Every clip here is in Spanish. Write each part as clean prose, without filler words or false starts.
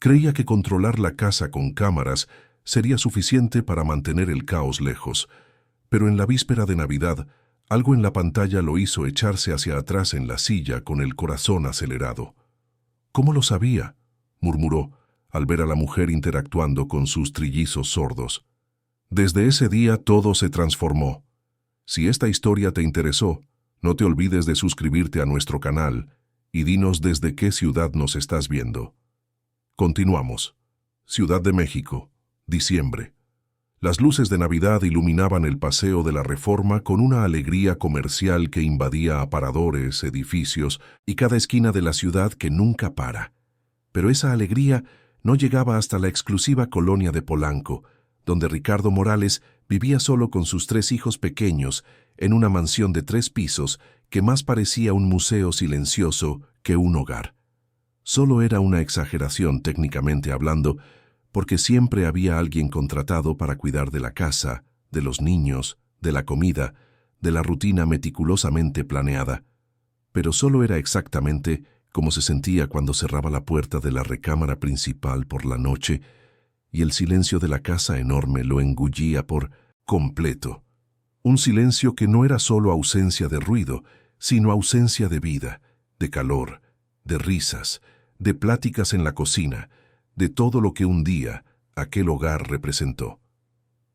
Creía que controlar la casa con cámaras sería suficiente para mantener el caos lejos, pero en la víspera de Navidad, algo en la pantalla lo hizo echarse hacia atrás en la silla con el corazón acelerado. «¿Cómo lo sabía?», murmuró, al ver a la mujer interactuando con sus trillizos sordos. Desde ese día todo se transformó. Si esta historia te interesó, no te olvides de suscribirte a nuestro canal y dinos desde qué ciudad nos estás viendo. Continuamos. Ciudad de México, diciembre. Las luces de Navidad iluminaban el paseo de la Reforma con una alegría comercial que invadía aparadores, edificios y cada esquina de la ciudad que nunca para. Pero esa alegría no llegaba hasta la exclusiva colonia de Polanco, donde Ricardo Morales vivía solo con sus 3 hijos pequeños en una mansión de 3 pisos que más parecía un museo silencioso que un hogar. Solo era una exageración técnicamente hablando, porque siempre había alguien contratado para cuidar de la casa, de los niños, de la comida, de la rutina meticulosamente planeada. Pero solo era exactamente como se sentía cuando cerraba la puerta de la recámara principal por la noche y el silencio de la casa enorme lo engullía por completo. Un silencio que no era solo ausencia de ruido, sino ausencia de vida, de calor, de risas, de pláticas en la cocina, de todo lo que un día aquel hogar representó.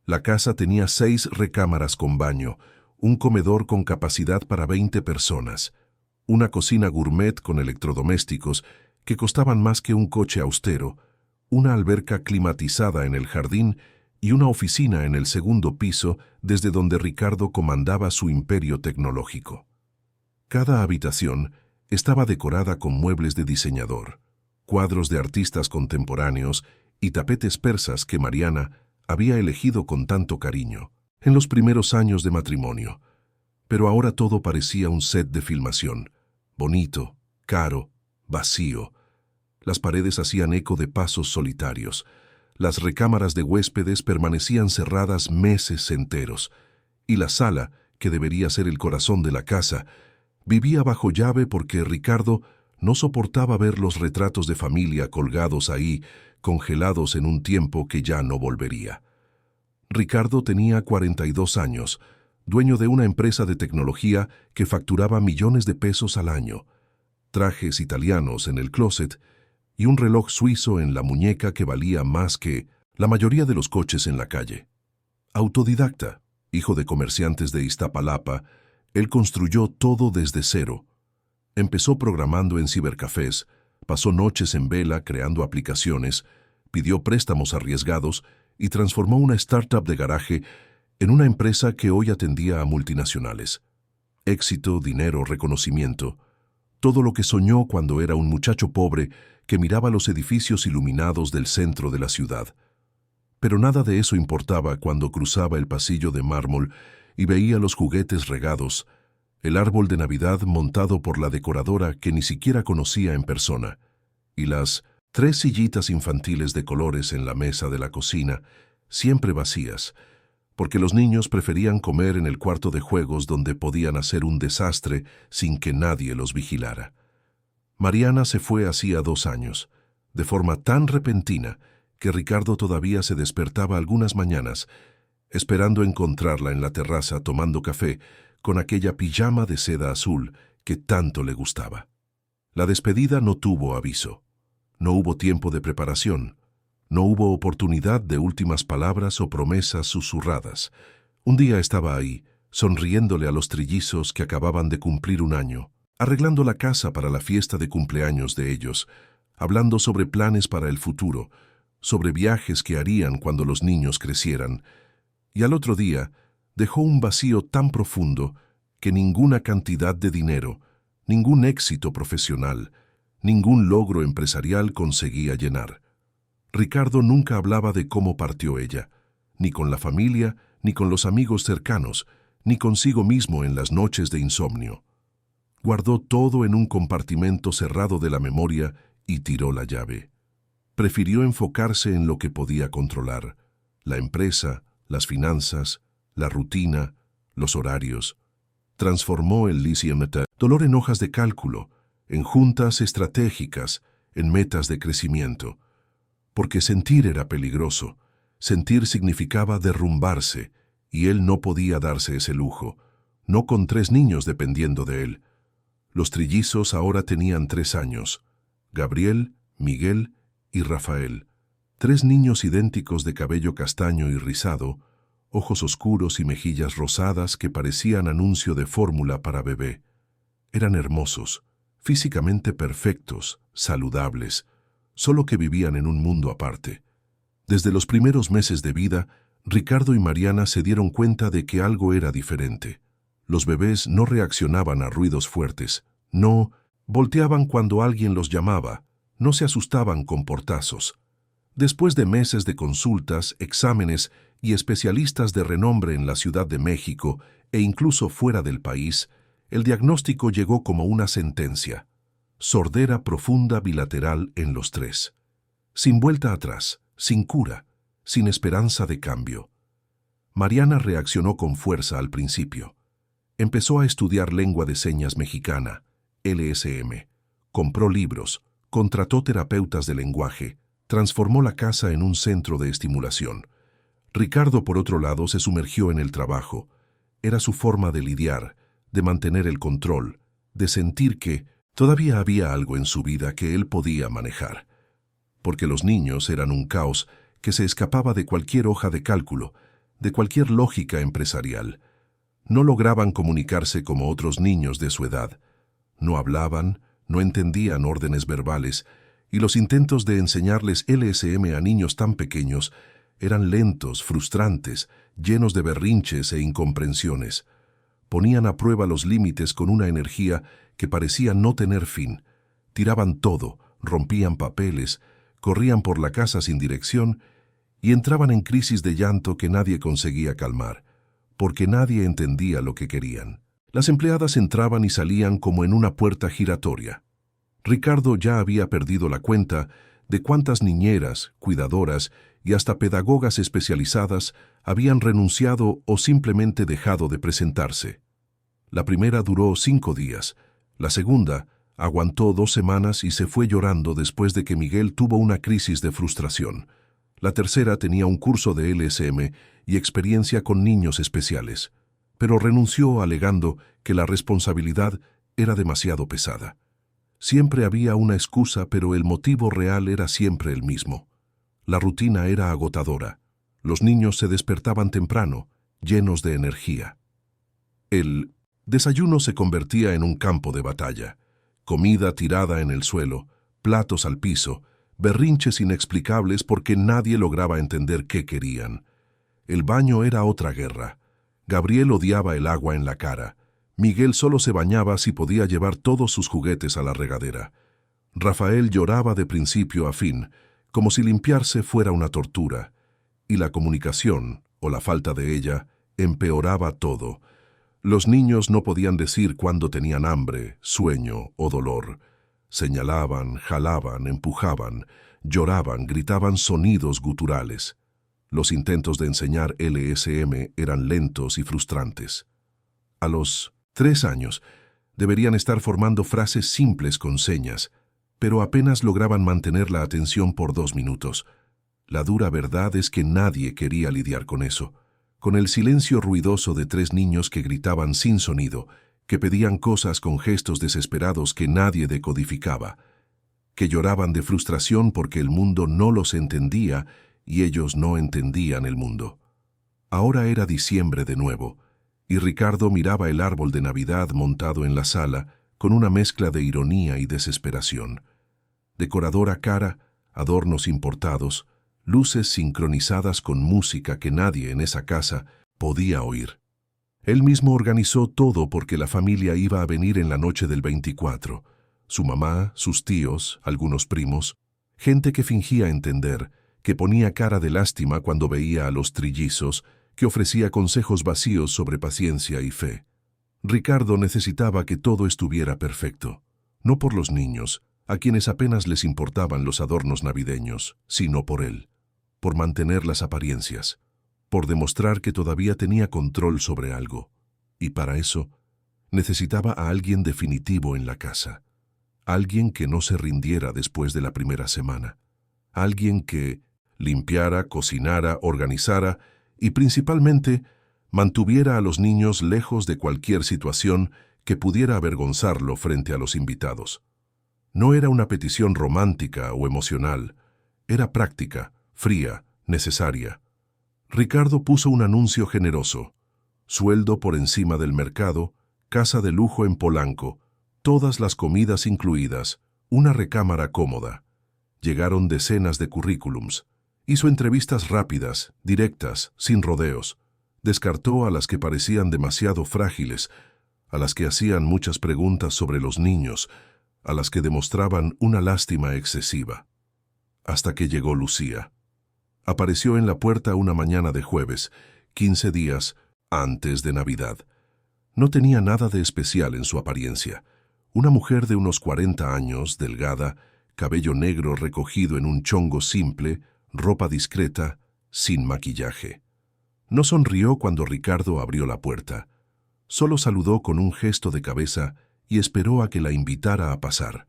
La casa tenía 6 recámaras con baño, un comedor con capacidad para 20 personas, una cocina gourmet con electrodomésticos que costaban más que un coche austero, una alberca climatizada en el jardín y una oficina en el segundo piso desde donde Ricardo comandaba su imperio tecnológico. Cada habitación estaba decorada con muebles de diseñador, cuadros de artistas contemporáneos y tapetes persas que Mariana había elegido con tanto cariño en los primeros años de matrimonio. Pero ahora todo parecía un set de filmación, bonito, caro, vacío. Las paredes hacían eco de pasos solitarios. Las recámaras de huéspedes permanecían cerradas meses enteros. Y la sala, que debería ser el corazón de la casa, vivía bajo llave porque Ricardo no soportaba ver los retratos de familia colgados ahí, congelados en un tiempo que ya no volvería. Ricardo tenía 42 años, dueño de una empresa de tecnología que facturaba millones de pesos al año, trajes italianos en el closet y un reloj suizo en la muñeca que valía más que la mayoría de los coches en la calle. Autodidacta, hijo de comerciantes de Iztapalapa, él construyó todo desde cero. Empezó programando en cibercafés, pasó noches en vela creando aplicaciones, pidió préstamos arriesgados y transformó una startup de garaje en una empresa que hoy atendía a multinacionales. Éxito, dinero, reconocimiento, todo lo que soñó cuando era un muchacho pobre que miraba los edificios iluminados del centro de la ciudad. Pero nada de eso importaba cuando cruzaba el pasillo de mármol y veía los juguetes regados, el árbol de Navidad montado por la decoradora que ni siquiera conocía en persona, y las 3 sillitas infantiles de colores en la mesa de la cocina, siempre vacías, porque los niños preferían comer en el cuarto de juegos donde podían hacer un desastre sin que nadie los vigilara. Mariana se fue hacía 2 años, de forma tan repentina que Ricardo todavía se despertaba algunas mañanas, esperando encontrarla en la terraza tomando café con aquella pijama de seda azul que tanto le gustaba. La despedida no tuvo aviso, no hubo tiempo de preparación, no hubo oportunidad de últimas palabras o promesas susurradas. Un día estaba ahí, sonriéndole a los trillizos que acababan de cumplir 1 año, arreglando la casa para la fiesta de cumpleaños de ellos, hablando sobre planes para el futuro, sobre viajes que harían cuando los niños crecieran. Y al otro día dejó un vacío tan profundo que ninguna cantidad de dinero, ningún éxito profesional, ningún logro empresarial conseguía llenar. Ricardo nunca hablaba de cómo partió ella, ni con la familia, ni con los amigos cercanos, ni consigo mismo en las noches de insomnio. Guardó todo en un compartimento cerrado de la memoria y tiró la llave. Prefirió enfocarse en lo que podía controlar: la empresa, las finanzas, la rutina, los horarios. Transformó el dolor en hojas de cálculo, en juntas estratégicas, en metas de crecimiento. porque sentir era peligroso. Sentir significaba derrumbarse, y él no podía darse ese lujo, no con 3 niños dependiendo de él. Los trillizos ahora tenían 3 años, Gabriel, Miguel y Rafael. 3 niños idénticos de cabello castaño y rizado, ojos oscuros y mejillas rosadas que parecían anuncio de fórmula para bebé. Eran hermosos, físicamente perfectos, saludables, solo que vivían en un mundo aparte. Desde los primeros meses de vida, Ricardo y Mariana se dieron cuenta de que algo era diferente. Los bebés no reaccionaban a ruidos fuertes, no volteaban cuando alguien los llamaba, no se asustaban con portazos. Después de meses de consultas, exámenes y especialistas de renombre en la Ciudad de México e incluso fuera del país, el diagnóstico llegó como una sentencia: sordera profunda bilateral en los 3. Sin vuelta atrás, sin cura, sin esperanza de cambio. Mariana reaccionó con fuerza al principio. Empezó a estudiar lengua de señas mexicana, LSM. Compró libros, contrató terapeutas de lenguaje, transformó la casa en un centro de estimulación. Ricardo, por otro lado, se sumergió en el trabajo. Era su forma de lidiar, de mantener el control, de sentir que todavía había algo en su vida que él podía manejar. Porque los niños eran un caos que se escapaba de cualquier hoja de cálculo, de cualquier lógica empresarial. No lograban comunicarse como otros niños de su edad. No hablaban, no entendían órdenes verbales, y los intentos de enseñarles LSM a niños tan pequeños eran lentos, frustrantes, llenos de berrinches e incomprensiones. Ponían a prueba los límites con una energía que parecía no tener fin. Tiraban todo, rompían papeles, corrían por la casa sin dirección y entraban en crisis de llanto que nadie conseguía calmar, porque nadie entendía lo que querían. Las empleadas entraban y salían como en una puerta giratoria. Ricardo ya había perdido la cuenta de cuántas niñeras, cuidadoras y hasta pedagogas especializadas habían renunciado o simplemente dejado de presentarse. La primera duró 5 días, la segunda aguantó 2 semanas y se fue llorando después de que Miguel tuvo una crisis de frustración. La tercera tenía un curso de LSM y experiencia con niños especiales, pero renunció alegando que la responsabilidad era demasiado pesada. Siempre había una excusa, pero el motivo real era siempre el mismo. La rutina era agotadora. Los niños se despertaban temprano, llenos de energía. El desayuno se convertía en un campo de batalla. Comida tirada en el suelo, platos al piso, berrinches inexplicables porque nadie lograba entender qué querían. El baño era otra guerra. Gabriel odiaba el agua en la cara. Miguel solo se bañaba si podía llevar todos sus juguetes a la regadera. Rafael lloraba de principio a fin, como si limpiarse fuera una tortura. Y la comunicación, o la falta de ella, empeoraba todo. Los niños no podían decir cuándo tenían hambre, sueño o dolor. Señalaban, jalaban, empujaban, lloraban, gritaban sonidos guturales. Los intentos de enseñar LSM eran lentos y frustrantes. A los 3 años, deberían estar formando frases simples con señas, pero apenas lograban mantener la atención por 2 minutos. La dura verdad es que nadie quería lidiar con eso, con el silencio ruidoso de 3 niños que gritaban sin sonido, que pedían cosas con gestos desesperados que nadie decodificaba, que lloraban de frustración porque el mundo no los entendía y ellos no entendían el mundo. Ahora era diciembre de nuevo, y Ricardo miraba el árbol de Navidad montado en la sala con una mezcla de ironía y desesperación. Decoradora cara, adornos importados, luces sincronizadas con música que nadie en esa casa podía oír. Él mismo organizó todo porque la familia iba a venir en la noche del 24. Su mamá, sus tíos, algunos primos, gente que fingía entender, que ponía cara de lástima cuando veía a los trillizos, que ofrecía consejos vacíos sobre paciencia y fe. Ricardo necesitaba que todo estuviera perfecto, no por los niños, a quienes apenas les importaban los adornos navideños, sino por él, por mantener las apariencias, por demostrar que todavía tenía control sobre algo, y para eso necesitaba a alguien definitivo en la casa, alguien que no se rindiera después de la primera semana, alguien que limpiara, cocinara, organizara y principalmente mantuviera a los niños lejos de cualquier situación que pudiera avergonzarlo frente a los invitados. No era una petición romántica o emocional, era práctica, fría, necesaria. Ricardo puso un anuncio generoso: sueldo por encima del mercado, casa de lujo en Polanco, todas las comidas incluidas, una recámara cómoda. Llegaron decenas de currículums. Hizo entrevistas rápidas, directas, sin rodeos. Descartó a las que parecían demasiado frágiles, a las que hacían muchas preguntas sobre los niños, a las que demostraban una lástima excesiva. Hasta que llegó Lucía. Apareció en la puerta una mañana de jueves, 15 días antes de Navidad. No tenía nada de especial en su apariencia. Una mujer de unos 40 años, delgada, cabello negro recogido en un chongo simple, ropa discreta, sin maquillaje. No sonrió cuando Ricardo abrió la puerta. Solo saludó con un gesto de cabeza y esperó a que la invitara a pasar.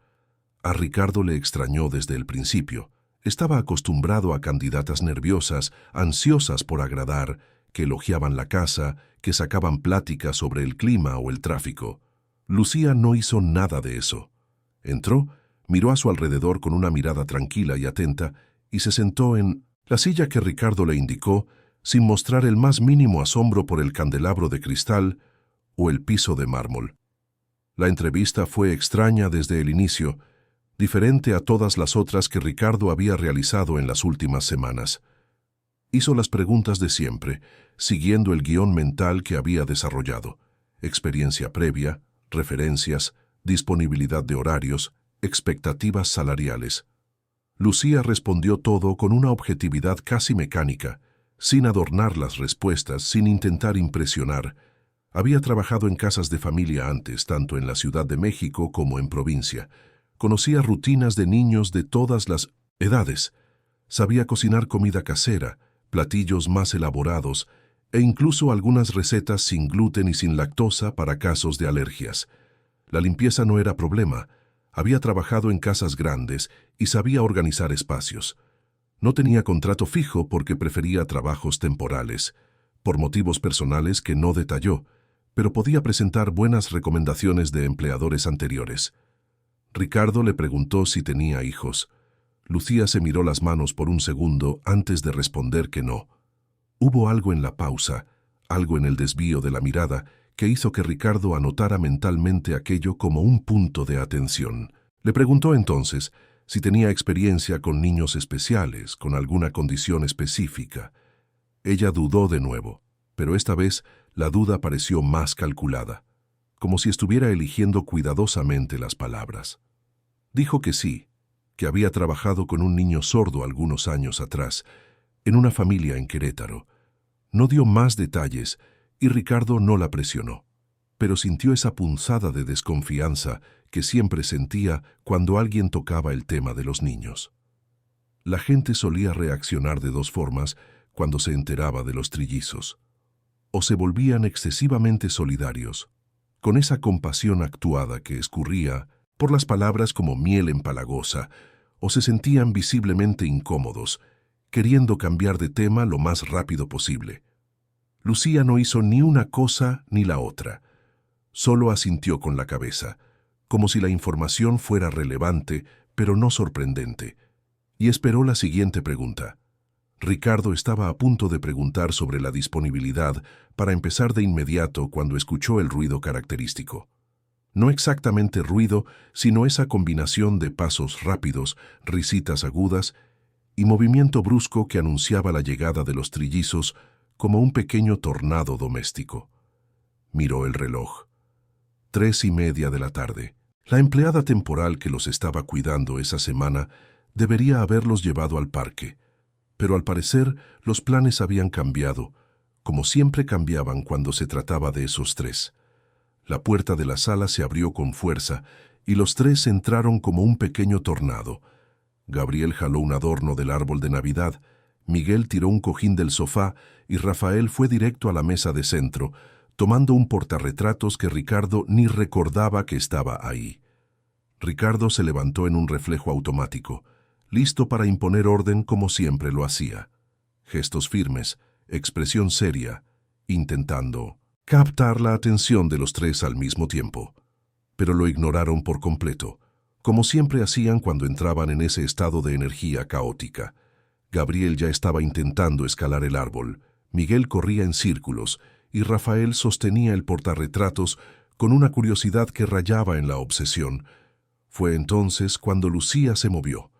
A Ricardo le extrañó desde el principio. Estaba acostumbrado a candidatas nerviosas, ansiosas por agradar, que elogiaban la casa, que sacaban pláticas sobre el clima o el tráfico. Lucía no hizo nada de eso. Entró, miró a su alrededor con una mirada tranquila y atenta y se sentó en la silla que Ricardo le indicó, sin mostrar el más mínimo asombro por el candelabro de cristal o el piso de mármol. La entrevista fue extraña desde el inicio, diferente a todas las otras que Ricardo había realizado en las últimas semanas. Hizo las preguntas de siempre, siguiendo el guión mental que había desarrollado: experiencia previa, referencias, disponibilidad de horarios, expectativas salariales. Lucía respondió todo con una objetividad casi mecánica, sin adornar las respuestas, sin intentar impresionar. Había trabajado en casas de familia antes, tanto en la Ciudad de México como en provincia. Conocía rutinas de niños de todas las edades. Sabía cocinar comida casera, platillos más elaborados e incluso algunas recetas sin gluten y sin lactosa para casos de alergias. La limpieza no era problema. Había trabajado en casas grandes y sabía organizar espacios. No tenía contrato fijo porque prefería trabajos temporales, por motivos personales que no detalló, pero podía presentar buenas recomendaciones de empleadores anteriores. Ricardo le preguntó si tenía hijos. Lucía se miró las manos por un segundo antes de responder que no. Hubo algo en la pausa, algo en el desvío de la mirada, que hizo que Ricardo anotara mentalmente aquello como un punto de atención. Le preguntó entonces si tenía experiencia con niños especiales, con alguna condición específica. Ella dudó de nuevo, pero esta vez la duda pareció más calculada, como si estuviera eligiendo cuidadosamente las palabras. Dijo que sí, que había trabajado con un niño sordo algunos años atrás, en una familia en Querétaro. No dio más detalles y Ricardo no la presionó, pero sintió esa punzada de desconfianza que siempre sentía cuando alguien tocaba el tema de los niños. La gente solía reaccionar de dos formas cuando se enteraba de los trillizos. O se volvían excesivamente solidarios, con esa compasión actuada que escurría por las palabras como miel empalagosa, o se sentían visiblemente incómodos, queriendo cambiar de tema lo más rápido posible. Lucía no hizo ni una cosa ni la otra. Solo asintió con la cabeza, como si la información fuera relevante, pero no sorprendente, y esperó la siguiente pregunta. Ricardo estaba a punto de preguntar sobre la disponibilidad para empezar de inmediato cuando escuchó el ruido característico. No exactamente ruido, sino esa combinación de pasos rápidos, risitas agudas y movimiento brusco que anunciaba la llegada de los trillizos como un pequeño tornado doméstico. Miró el reloj. 3:30 de la tarde. La empleada temporal que los estaba cuidando esa semana debería haberlos llevado al parque, pero al parecer los planes habían cambiado, como siempre cambiaban cuando se trataba de esos tres. La puerta de la sala se abrió con fuerza y los tres entraron como un pequeño tornado. Gabriel jaló un adorno del árbol de Navidad, Miguel tiró un cojín del sofá y Rafael fue directo a la mesa de centro, tomando un portarretratos que Ricardo ni recordaba que estaba ahí. Ricardo se levantó en un reflejo automático. listo para imponer orden como siempre lo hacía. Gestos firmes, expresión seria, intentando captar la atención de los tres al mismo tiempo. Pero lo ignoraron por completo, como siempre hacían cuando entraban en ese estado de energía caótica. Gabriel ya estaba intentando escalar el árbol, Miguel corría en círculos y Rafael sostenía el portarretratos con una curiosidad que rayaba en la obsesión. Fue entonces cuando Lucía se movió.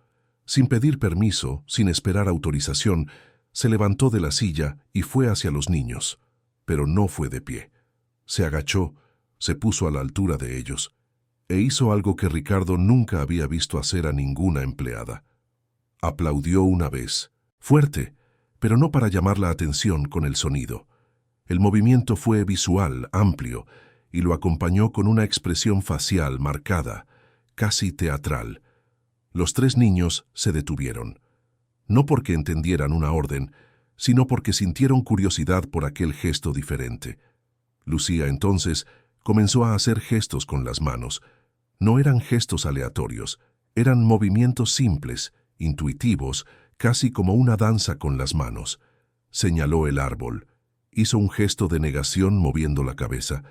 Sin pedir permiso, sin esperar autorización, se levantó de la silla y fue hacia los niños, pero no fue de pie. Se agachó, se puso a la altura de ellos, e hizo algo que Ricardo nunca había visto hacer a ninguna empleada. Aplaudió una vez, fuerte, pero no para llamar la atención con el sonido. El movimiento fue visual, amplio, y lo acompañó con una expresión facial marcada, casi teatral. Los tres niños se detuvieron, no porque entendieran una orden, sino porque sintieron curiosidad por aquel gesto diferente. Lucía entonces comenzó a hacer gestos con las manos. No eran gestos aleatorios, eran movimientos simples, intuitivos, casi como una danza con las manos. Señaló el árbol, hizo un gesto de negación moviendo la cabeza,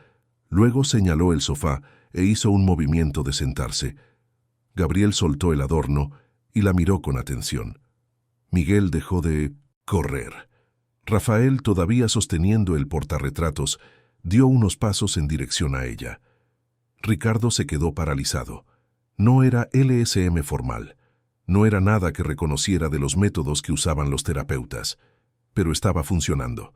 luego señaló el sofá e hizo un movimiento de sentarse. Gabriel soltó el adorno y la miró con atención. Miguel dejó de correr. Rafael, todavía sosteniendo el portarretratos, dio unos pasos en dirección a ella. Ricardo se quedó paralizado. No era LSM formal. No era nada que reconociera de los métodos que usaban los terapeutas. Pero estaba funcionando.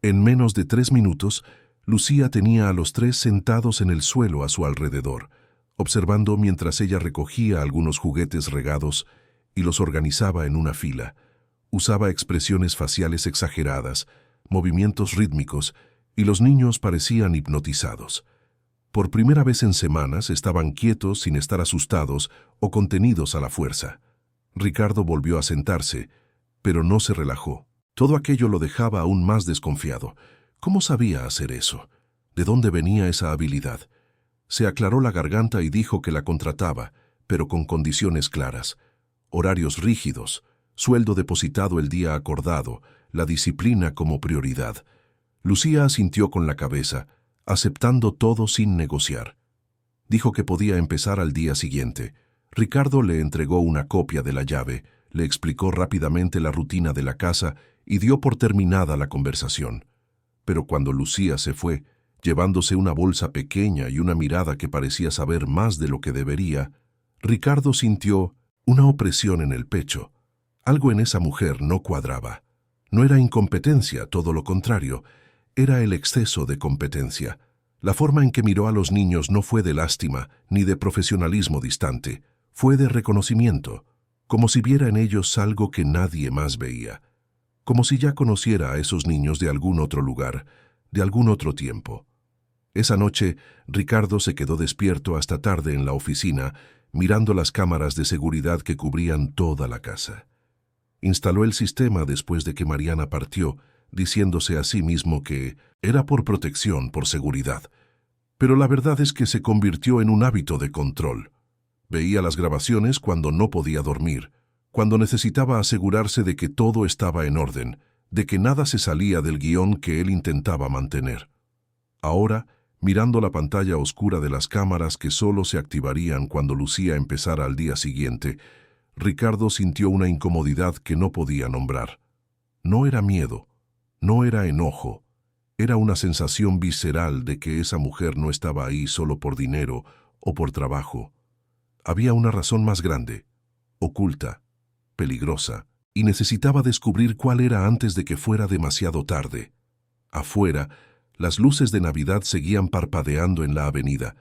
En menos de 3 minutos, Lucía tenía a los tres sentados en el suelo a su alrededor, observando mientras ella recogía algunos juguetes regados y los organizaba en una fila. Usaba expresiones faciales exageradas, movimientos rítmicos, y los niños parecían hipnotizados. Por primera vez en semanas estaban quietos sin estar asustados o contenidos a la fuerza. Ricardo volvió a sentarse, pero no se relajó. Todo aquello lo dejaba aún más desconfiado. ¿Cómo sabía hacer eso? ¿De dónde venía esa habilidad? Se aclaró la garganta y dijo que la contrataba, pero con condiciones claras. Horarios rígidos, sueldo depositado el día acordado, la disciplina como prioridad. Lucía asintió con la cabeza, aceptando todo sin negociar. Dijo que podía empezar al día siguiente. Ricardo le entregó una copia de la llave, le explicó rápidamente la rutina de la casa y dio por terminada la conversación. Pero cuando Lucía se fue, llevándose una bolsa pequeña y una mirada que parecía saber más de lo que debería, Ricardo sintió una opresión en el pecho. Algo en esa mujer no cuadraba. No era incompetencia, todo lo contrario, era el exceso de competencia. La forma en que miró a los niños no fue de lástima ni de profesionalismo distante, fue de reconocimiento, como si viera en ellos algo que nadie más veía, como si ya conociera a esos niños de algún otro lugar, de algún otro tiempo. Esa noche, Ricardo se quedó despierto hasta tarde en la oficina, mirando las cámaras de seguridad que cubrían toda la casa. Instaló el sistema después de que Mariana partió, diciéndose a sí mismo que era por protección, por seguridad. Pero la verdad es que se convirtió en un hábito de control. Veía las grabaciones cuando no podía dormir, cuando necesitaba asegurarse de que todo estaba en orden, de que nada se salía del guión que él intentaba mantener. Ahora, mirando la pantalla oscura de las cámaras que solo se activarían cuando Lucía empezara al día siguiente, Ricardo sintió una incomodidad que no podía nombrar. No era miedo, no era enojo, era una sensación visceral de que esa mujer no estaba ahí solo por dinero o por trabajo. Había una razón más grande, oculta, peligrosa, y necesitaba descubrir cuál era antes de que fuera demasiado tarde. Afuera, las luces de Navidad seguían parpadeando en la avenida,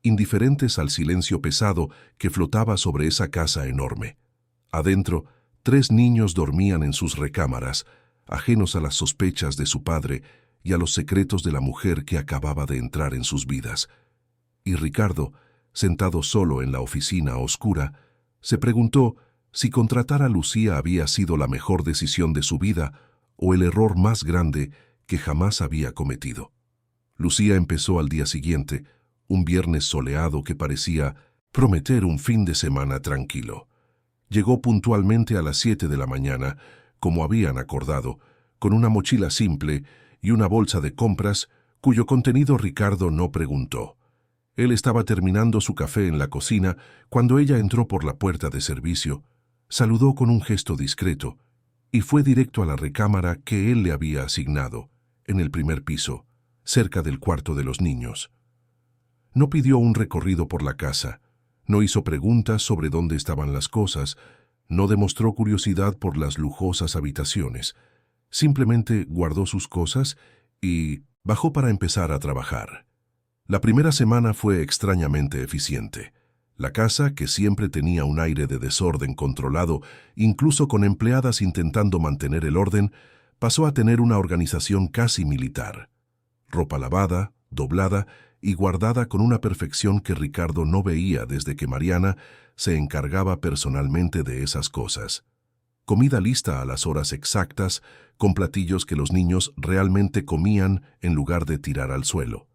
indiferentes al silencio pesado que flotaba sobre esa casa enorme. Adentro, 3 niños dormían en sus recámaras, ajenos a las sospechas de su padre y a los secretos de la mujer que acababa de entrar en sus vidas. Y Ricardo, sentado solo en la oficina oscura, se preguntó si contratar a Lucía había sido la mejor decisión de su vida o el error más grande que jamás había cometido. Lucía empezó al día siguiente, un viernes soleado que parecía prometer un fin de semana tranquilo. Llegó puntualmente a las 7 de la mañana, como habían acordado, con una mochila simple y una bolsa de compras cuyo contenido Ricardo no preguntó. Él estaba terminando su café en la cocina cuando ella entró por la puerta de servicio, saludó con un gesto discreto y fue directo a la recámara que él le había asignado, en el primer piso, cerca del cuarto de los niños. No pidió un recorrido por la casa, no hizo preguntas sobre dónde estaban las cosas, no demostró curiosidad por las lujosas habitaciones. Simplemente guardó sus cosas y bajó para empezar a trabajar. La primera semana fue extrañamente eficiente. La casa, que siempre tenía un aire de desorden controlado, incluso con empleadas intentando mantener el orden, pasó a tener una organización casi militar. Ropa lavada, doblada y guardada con una perfección que Ricardo no veía desde que Mariana se encargaba personalmente de esas cosas. Comida lista a las horas exactas, con platillos que los niños realmente comían en lugar de tirar al suelo.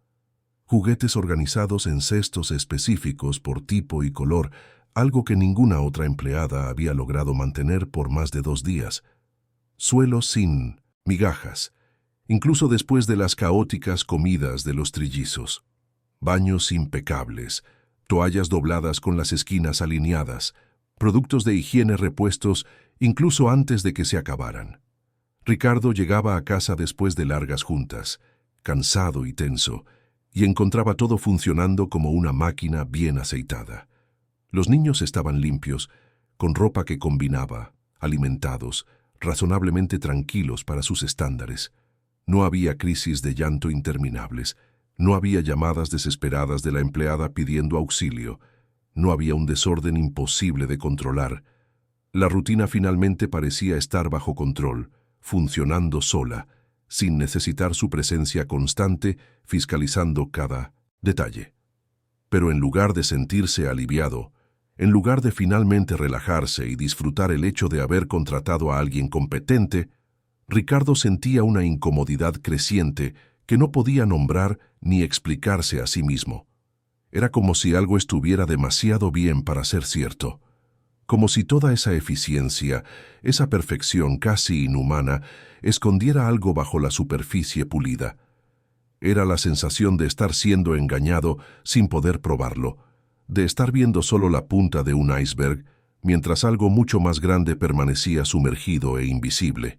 Juguetes organizados en cestos específicos por tipo y color, algo que ninguna otra empleada había logrado mantener por más de 2 días. Suelos sin migajas, incluso después de las caóticas comidas de los trillizos. Baños impecables, toallas dobladas con las esquinas alineadas, productos de higiene repuestos incluso antes de que se acabaran. Ricardo llegaba a casa después de largas juntas, cansado y tenso, y encontraba todo funcionando como una máquina bien aceitada. Los niños estaban limpios, con ropa que combinaba, alimentados, razonablemente tranquilos para sus estándares. No había crisis de llanto interminables, no había llamadas desesperadas de la empleada pidiendo auxilio, no había un desorden imposible de controlar. La rutina finalmente parecía estar bajo control, funcionando sola, sin necesitar su presencia constante, fiscalizando cada detalle. Pero en lugar de sentirse aliviado, en lugar de finalmente relajarse y disfrutar el hecho de haber contratado a alguien competente, Ricardo sentía una incomodidad creciente que no podía nombrar ni explicarse a sí mismo. Era como si algo estuviera demasiado bien para ser cierto. Como si toda esa eficiencia, esa perfección casi inhumana, escondiera algo bajo la superficie pulida. Era la sensación de estar siendo engañado sin poder probarlo, de estar viendo solo la punta de un iceberg, mientras algo mucho más grande permanecía sumergido e invisible.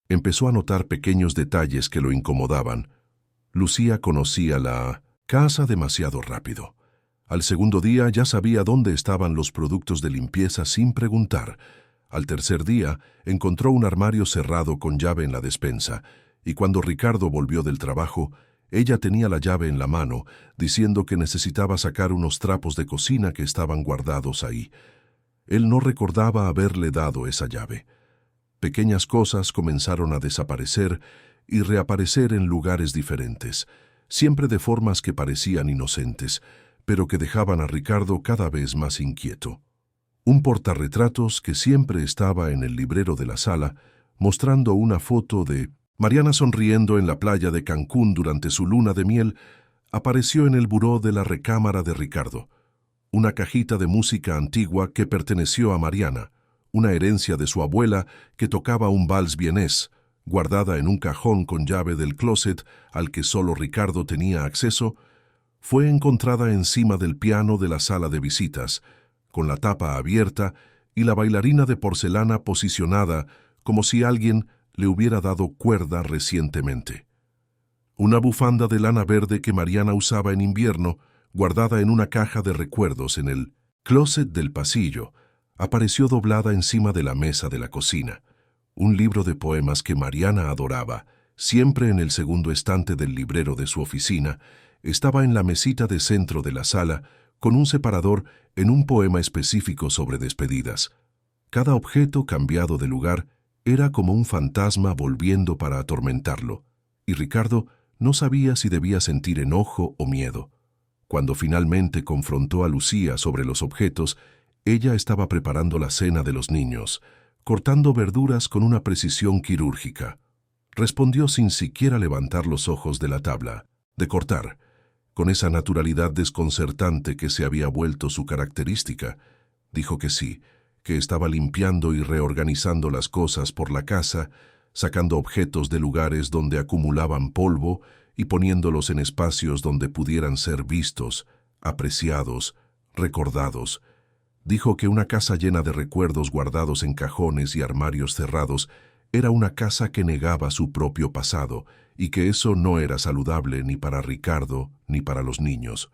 Empezó a notar pequeños detalles que lo incomodaban. Lucía conocía la casa demasiado rápido. Al segundo día ya sabía dónde estaban los productos de limpieza sin preguntar. Al tercer día encontró un armario cerrado con llave en la despensa, y cuando Ricardo volvió del trabajo, ella tenía la llave en la mano, diciendo que necesitaba sacar unos trapos de cocina que estaban guardados ahí. Él no recordaba haberle dado esa llave. Pequeñas cosas comenzaron a desaparecer y reaparecer en lugares diferentes, siempre de formas que parecían inocentes, pero que dejaban a Ricardo cada vez más inquieto. Un portarretratos que siempre estaba en el librero de la sala, mostrando una foto de Mariana sonriendo en la playa de Cancún durante su luna de miel, apareció en el buró de la recámara de Ricardo. Una cajita de música antigua que perteneció a Mariana, una herencia de su abuela que tocaba un vals vienés, guardada en un cajón con llave del closet al que solo Ricardo tenía acceso, fue encontrada encima del piano de la sala de visitas, con la tapa abierta y la bailarina de porcelana posicionada como si alguien le hubiera dado cuerda recientemente. Una bufanda de lana verde que Mariana usaba en invierno, guardada en una caja de recuerdos en el closet del pasillo, apareció doblada encima de la mesa de la cocina. Un libro de poemas que Mariana adoraba, siempre en el segundo estante del librero de su oficina, estaba en la mesita de centro de la sala, con un separador en un poema específico sobre despedidas. Cada objeto cambiado de lugar era como un fantasma volviendo para atormentarlo, y Ricardo no sabía si debía sentir enojo o miedo. Cuando finalmente confrontó a Lucía sobre los objetos, ella estaba preparando la cena de los niños, cortando verduras con una precisión quirúrgica. Respondió sin siquiera levantar los ojos de la tabla, de cortar, con esa naturalidad desconcertante que se había vuelto su característica. Dijo que sí, que estaba limpiando y reorganizando las cosas por la casa, sacando objetos de lugares donde acumulaban polvo y poniéndolos en espacios donde pudieran ser vistos, apreciados, recordados. Dijo que una casa llena de recuerdos guardados en cajones y armarios cerrados era una casa que negaba su propio pasado y que eso no era saludable ni para Ricardo ni para los niños.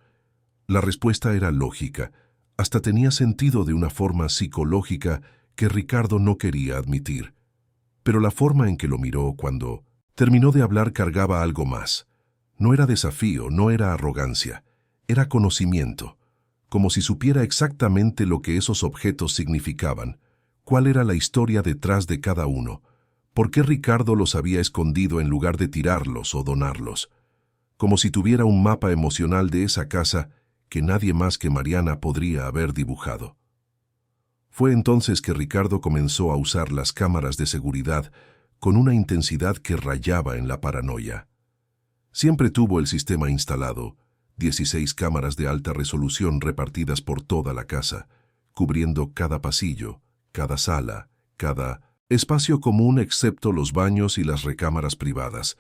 La respuesta era lógica, hasta tenía sentido de una forma psicológica que Ricardo no quería admitir. Pero la forma en que lo miró cuando terminó de hablar cargaba algo más. No era desafío, no era arrogancia, era conocimiento, como si supiera exactamente lo que esos objetos significaban, cuál era la historia detrás de cada uno, por qué Ricardo los había escondido en lugar de tirarlos o donarlos, como si tuviera un mapa emocional de esa casa que nadie más que Mariana podría haber dibujado. Fue entonces que Ricardo comenzó a usar las cámaras de seguridad con una intensidad que rayaba en la paranoia. Siempre tuvo el sistema instalado, 16 cámaras de alta resolución repartidas por toda la casa, cubriendo cada pasillo, cada sala, cada espacio común excepto los baños y las recámaras privadas.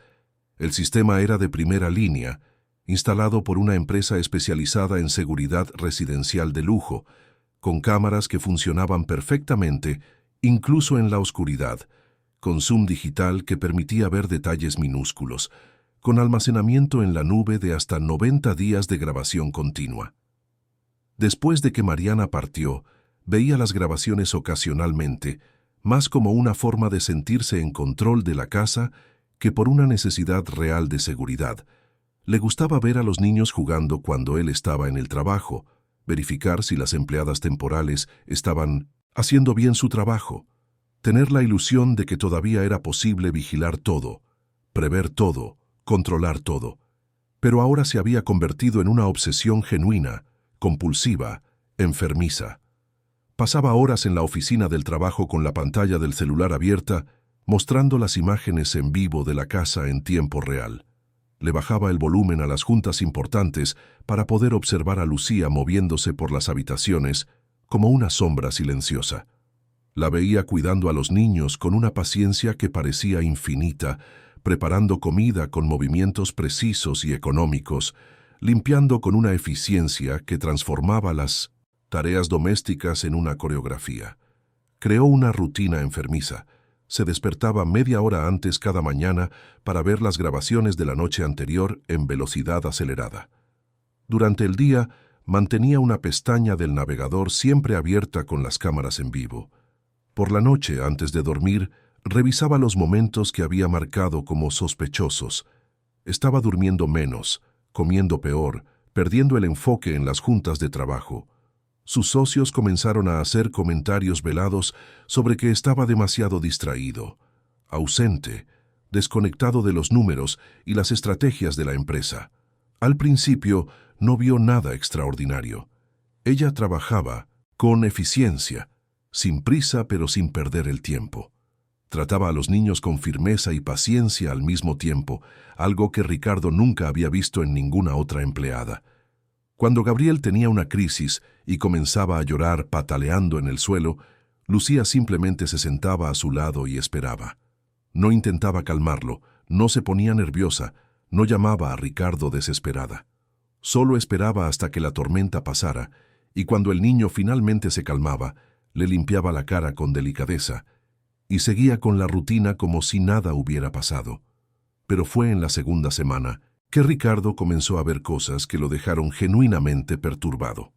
El sistema era de primera línea, instalado por una empresa especializada en seguridad residencial de lujo, con cámaras que funcionaban perfectamente, incluso en la oscuridad, con zoom digital que permitía ver detalles minúsculos, con almacenamiento en la nube de hasta 90 días de grabación continua. Después de que Mariana partió, veía las grabaciones ocasionalmente, más como una forma de sentirse en control de la casa que por una necesidad real de seguridad. Le gustaba ver a los niños jugando cuando él estaba en el trabajo, verificar si las empleadas temporales estaban haciendo bien su trabajo, tener la ilusión de que todavía era posible vigilar todo, prever todo, controlar todo. Pero ahora se había convertido en una obsesión genuina, compulsiva, enfermiza. Pasaba horas en la oficina del trabajo con la pantalla del celular abierta, mostrando las imágenes en vivo de la casa en tiempo real. Le bajaba el volumen a las juntas importantes para poder observar a Lucía moviéndose por las habitaciones como una sombra silenciosa. La veía cuidando a los niños con una paciencia que parecía infinita, preparando comida con movimientos precisos y económicos, limpiando con una eficiencia que transformaba las tareas domésticas en una coreografía. Creó una rutina enfermiza. Se despertaba media hora antes cada mañana para ver las grabaciones de la noche anterior en velocidad acelerada. Durante el día, mantenía una pestaña del navegador siempre abierta con las cámaras en vivo. Por la noche, antes de dormir, revisaba los momentos que había marcado como sospechosos. Estaba durmiendo menos, comiendo peor, perdiendo el enfoque en las juntas de trabajo. Sus socios comenzaron a hacer comentarios velados sobre que estaba demasiado distraído, ausente, desconectado de los números y las estrategias de la empresa. Al principio no vio nada extraordinario. Ella trabajaba con eficiencia, sin prisa pero sin perder el tiempo. Trataba a los niños con firmeza y paciencia al mismo tiempo, algo que Ricardo nunca había visto en ninguna otra empleada. Cuando Gabriel tenía una crisis y comenzaba a llorar pataleando en el suelo, Lucía simplemente se sentaba a su lado y esperaba. No intentaba calmarlo, no se ponía nerviosa, no llamaba a Ricardo desesperada. Solo esperaba hasta que la tormenta pasara, y cuando el niño finalmente se calmaba, le limpiaba la cara con delicadeza, y seguía con la rutina como si nada hubiera pasado. Pero fue en la segunda semana que Ricardo comenzó a ver cosas que lo dejaron genuinamente perturbado.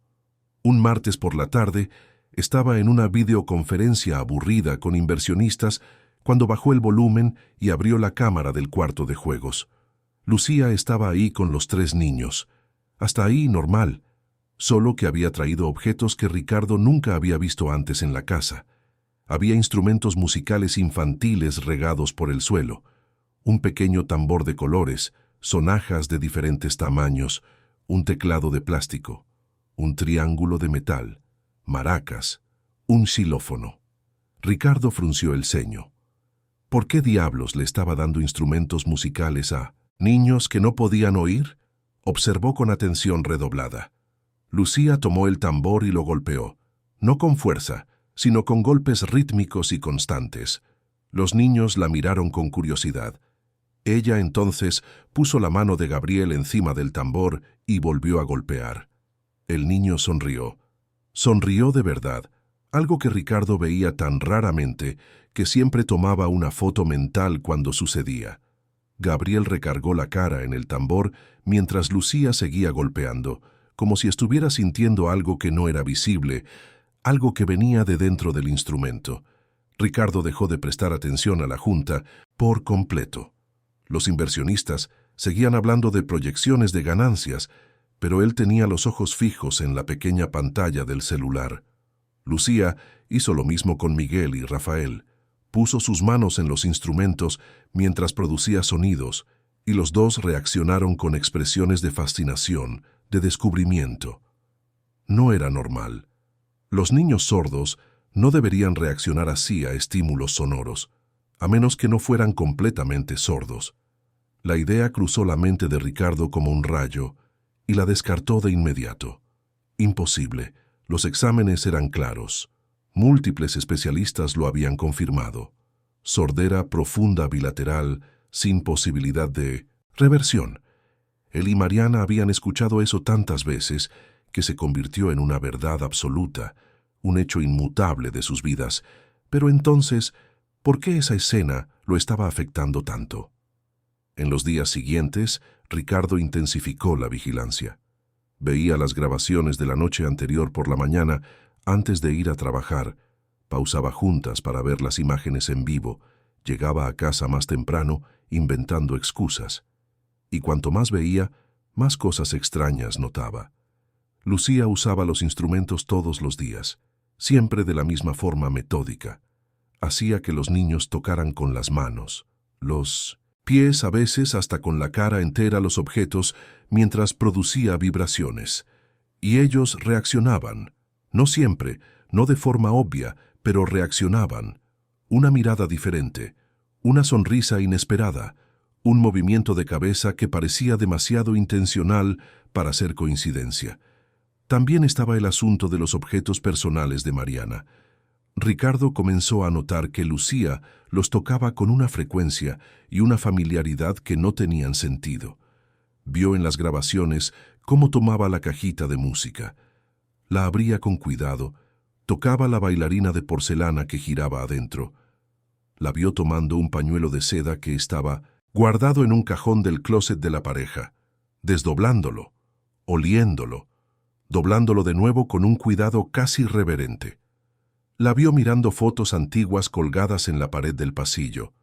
Un martes por la tarde, estaba en una videoconferencia aburrida con inversionistas cuando bajó el volumen y abrió la cámara del cuarto de juegos. Lucía estaba ahí con los 3 niños. Hasta ahí normal, solo que había traído objetos que Ricardo nunca había visto antes en la casa. Había instrumentos musicales infantiles regados por el suelo, un pequeño tambor de colores, sonajas de diferentes tamaños, un teclado de plástico, un triángulo de metal, maracas, un xilófono. Ricardo frunció el ceño. ¿Por qué diablos le estaba dando instrumentos musicales a niños que no podían oír? Observó con atención redoblada. Lucía tomó el tambor y lo golpeó, no con fuerza, sino con golpes rítmicos y constantes. Los niños la miraron con curiosidad. Ella entonces puso la mano de Gabriel encima del tambor y volvió a golpear. El niño sonrió. Sonrió de verdad, algo que Ricardo veía tan raramente que siempre tomaba una foto mental cuando sucedía. Gabriel recargó la cara en el tambor mientras Lucía seguía golpeando, como si estuviera sintiendo algo que no era visible, algo que venía de dentro del instrumento. Ricardo dejó de prestar atención a la junta por completo. Los inversionistas seguían hablando de proyecciones de ganancias, pero él tenía los ojos fijos en la pequeña pantalla del celular. Lucía hizo lo mismo con Miguel y Rafael. Puso sus manos en los instrumentos mientras producía sonidos, y los dos reaccionaron con expresiones de fascinación, de descubrimiento. No era normal. Los niños sordos no deberían reaccionar así a estímulos sonoros, a menos que no fueran completamente sordos. La idea cruzó la mente de Ricardo como un rayo y la descartó de inmediato. Imposible. Los exámenes eran claros. Múltiples especialistas lo habían confirmado. Sordera profunda bilateral, sin posibilidad de reversión. Él y Mariana habían escuchado eso tantas veces que se convirtió en una verdad absoluta, un hecho inmutable de sus vidas. Pero entonces, ¿por qué esa escena lo estaba afectando tanto? En los días siguientes, Ricardo intensificó la vigilancia. Veía las grabaciones de la noche anterior por la mañana antes de ir a trabajar, pausaba juntas para ver las imágenes en vivo, llegaba a casa más temprano inventando excusas. Y cuanto más veía, más cosas extrañas notaba. Lucía usaba los instrumentos todos los días, siempre de la misma forma metódica. Hacía que los niños tocaran con las manos, los pies a veces hasta con la cara entera los objetos mientras producía vibraciones. Y ellos reaccionaban, no siempre, no de forma obvia, pero reaccionaban. Una mirada diferente, una sonrisa inesperada, un movimiento de cabeza que parecía demasiado intencional para ser coincidencia. También estaba el asunto de los objetos personales de Mariana. Ricardo comenzó a notar que Lucía los tocaba con una frecuencia y una familiaridad que no tenían sentido. Vio en las grabaciones cómo tomaba la cajita de música. La abría con cuidado, tocaba la bailarina de porcelana que giraba adentro. La vio tomando un pañuelo de seda que estaba guardado en un cajón del closet de la pareja, desdoblándolo, oliéndolo, doblándolo de nuevo con un cuidado casi reverente. La vio mirando fotos antiguas colgadas en la pared del pasillo,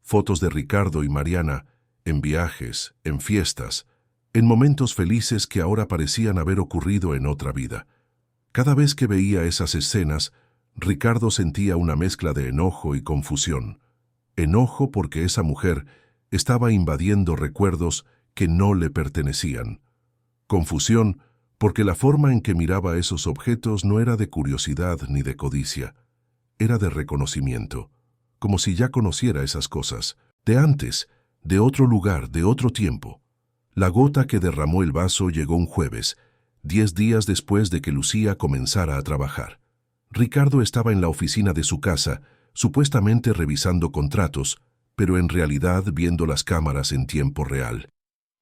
fotos de Ricardo y Mariana, en viajes, en fiestas, en momentos felices que ahora parecían haber ocurrido en otra vida. Cada vez que veía esas escenas, Ricardo sentía una mezcla de enojo y confusión. Enojo porque esa mujer estaba invadiendo recuerdos que no le pertenecían. Confusión porque la forma en que miraba esos objetos no era de curiosidad ni de codicia. Era de reconocimiento, como si ya conociera esas cosas, de antes, de otro lugar, de otro tiempo. La gota que derramó el vaso llegó un jueves, 10 días después de que Lucía comenzara a trabajar. Ricardo estaba en la oficina de su casa, supuestamente revisando contratos, pero en realidad viendo las cámaras en tiempo real.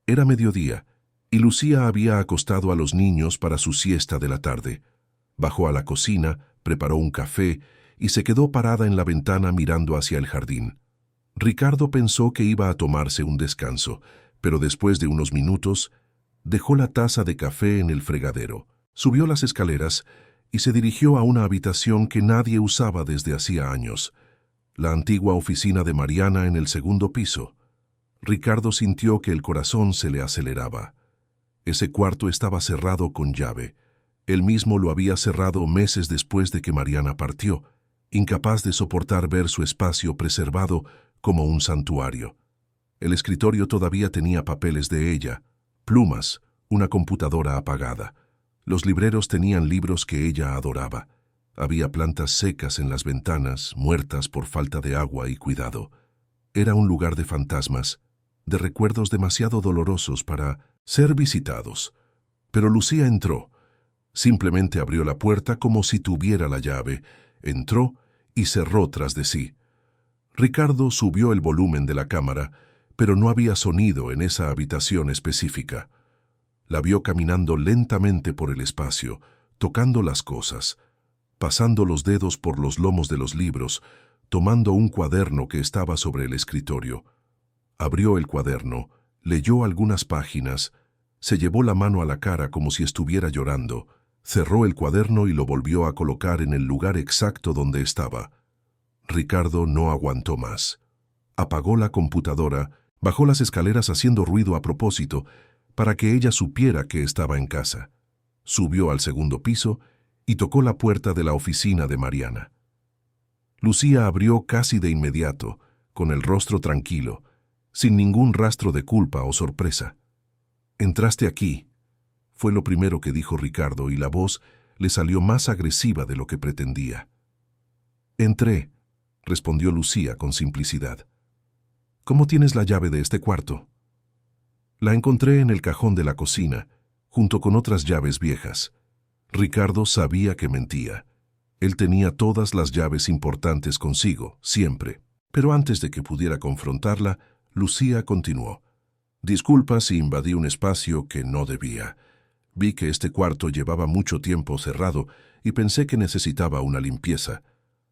Era mediodía, y Lucía había acostado a los niños para su siesta de la tarde. Bajó a la cocina, preparó un café y se quedó parada en la ventana mirando hacia el jardín. Ricardo pensó que iba a tomarse un descanso, pero después de unos minutos dejó la taza de café en el fregadero, subió las escaleras y se dirigió a una habitación que nadie usaba desde hacía años, la antigua oficina de Mariana en el segundo piso. Ricardo sintió que el corazón se le aceleraba. Ese cuarto estaba cerrado con llave. Él mismo lo había cerrado meses después de que Mariana partió, incapaz de soportar ver su espacio preservado como un santuario. El escritorio todavía tenía papeles de ella, plumas, una computadora apagada. Los libreros tenían libros que ella adoraba. Había plantas secas en las ventanas, muertas por falta de agua y cuidado. Era un lugar de fantasmas, de recuerdos demasiado dolorosos para ser visitados. Pero Lucía entró. Simplemente abrió la puerta como si tuviera la llave, entró y cerró tras de sí. Ricardo subió el volumen de la cámara, pero no había sonido en esa habitación específica. La vio caminando lentamente por el espacio, tocando las cosas, pasando los dedos por los lomos de los libros, tomando un cuaderno que estaba sobre el escritorio. Abrió el cuaderno, leyó algunas páginas, se llevó la mano a la cara como si estuviera llorando, cerró el cuaderno y lo volvió a colocar en el lugar exacto donde estaba. Ricardo no aguantó más. Apagó la computadora, bajó las escaleras haciendo ruido a propósito, para que ella supiera que estaba en casa. Subió al segundo piso y tocó la puerta de la oficina de Mariana. Lucía abrió casi de inmediato, con el rostro tranquilo, sin ningún rastro de culpa o sorpresa. «Entraste aquí», fue lo primero que dijo Ricardo, y la voz le salió más agresiva de lo que pretendía. «Entré», respondió Lucía con simplicidad. «¿Cómo tienes la llave de este cuarto?» «La encontré en el cajón de la cocina, junto con otras llaves viejas». Ricardo sabía que mentía. Él tenía todas las llaves importantes consigo, siempre. Pero antes de que pudiera confrontarla, Lucía continuó. «Disculpa si invadí un espacio que no debía. Vi que este cuarto llevaba mucho tiempo cerrado y pensé que necesitaba una limpieza.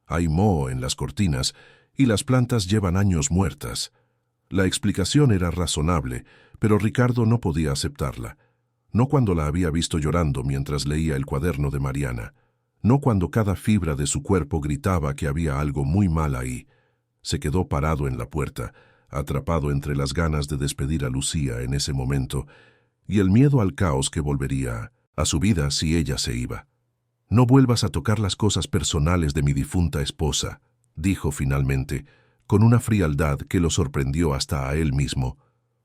Hay moho en las cortinas y las plantas llevan años muertas». La explicación era razonable, pero Ricardo no podía aceptarla. No cuando la había visto llorando mientras leía el cuaderno de Mariana. No cuando cada fibra de su cuerpo gritaba que había algo muy mal ahí. Se quedó parado en la puerta, atrapado entre las ganas de despedir a Lucía en ese momento y el miedo al caos que volvería a su vida si ella se iba. «No vuelvas a tocar las cosas personales de mi difunta esposa», dijo finalmente, con una frialdad que lo sorprendió hasta a él mismo.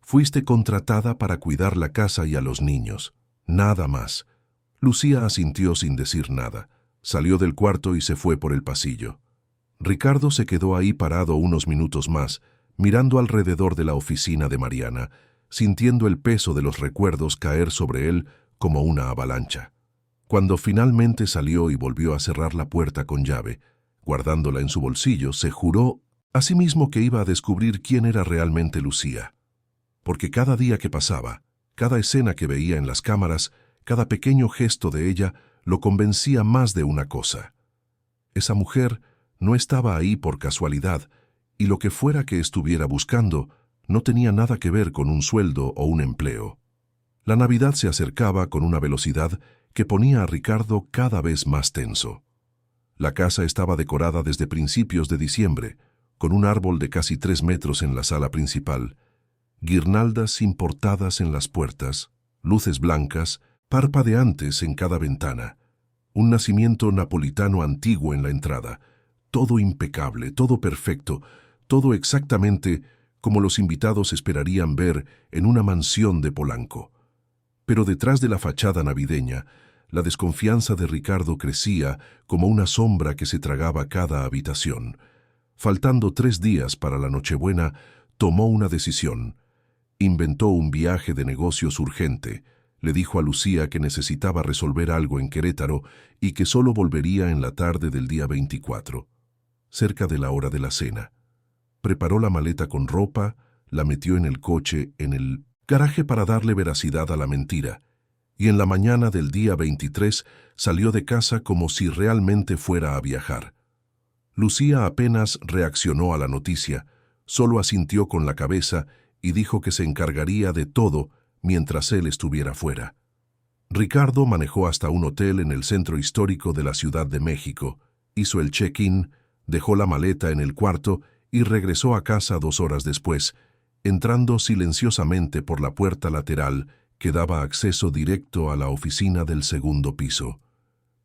«Fuiste contratada para cuidar la casa y a los niños. Nada más». Lucía asintió sin decir nada. Salió del cuarto y se fue por el pasillo. Ricardo se quedó ahí parado unos minutos más, mirando alrededor de la oficina de Mariana, sintiendo el peso de los recuerdos caer sobre él como una avalancha. Cuando finalmente salió y volvió a cerrar la puerta con llave, guardándola en su bolsillo, se juró a sí mismo que iba a descubrir quién era realmente Lucía. Porque cada día que pasaba, cada escena que veía en las cámaras, cada pequeño gesto de ella lo convencía más de una cosa. Esa mujer no estaba ahí por casualidad, y lo que fuera que estuviera buscando no tenía nada que ver con un sueldo o un empleo. La Navidad se acercaba con una velocidad que ponía a Ricardo cada vez más tenso. La casa estaba decorada desde principios de diciembre, con un árbol de casi 3 metros en la sala principal, guirnaldas importadas en las puertas, luces blancas, parpadeantes en cada ventana, un nacimiento napolitano antiguo en la entrada, todo impecable, todo perfecto, todo exactamente como los invitados esperarían ver en una mansión de Polanco. Pero detrás de la fachada navideña, la desconfianza de Ricardo crecía como una sombra que se tragaba cada habitación. Faltando 3 días para la Nochebuena, tomó una decisión. Inventó un viaje de negocios urgente. Le dijo a Lucía que necesitaba resolver algo en Querétaro y que solo volvería en la tarde del día 24, cerca de la hora de la cena. Preparó la maleta con ropa, la metió en el coche, en el garaje para darle veracidad a la mentira, y en la mañana del día 23 salió de casa como si realmente fuera a viajar. Lucía apenas reaccionó a la noticia, solo asintió con la cabeza y dijo que se encargaría de todo mientras él estuviera fuera. Ricardo manejó hasta un hotel en el centro histórico de la Ciudad de México, hizo el check-in, dejó la maleta en el cuarto y regresó a casa 2 horas después, entrando silenciosamente por la puerta lateral que daba acceso directo a la oficina del segundo piso.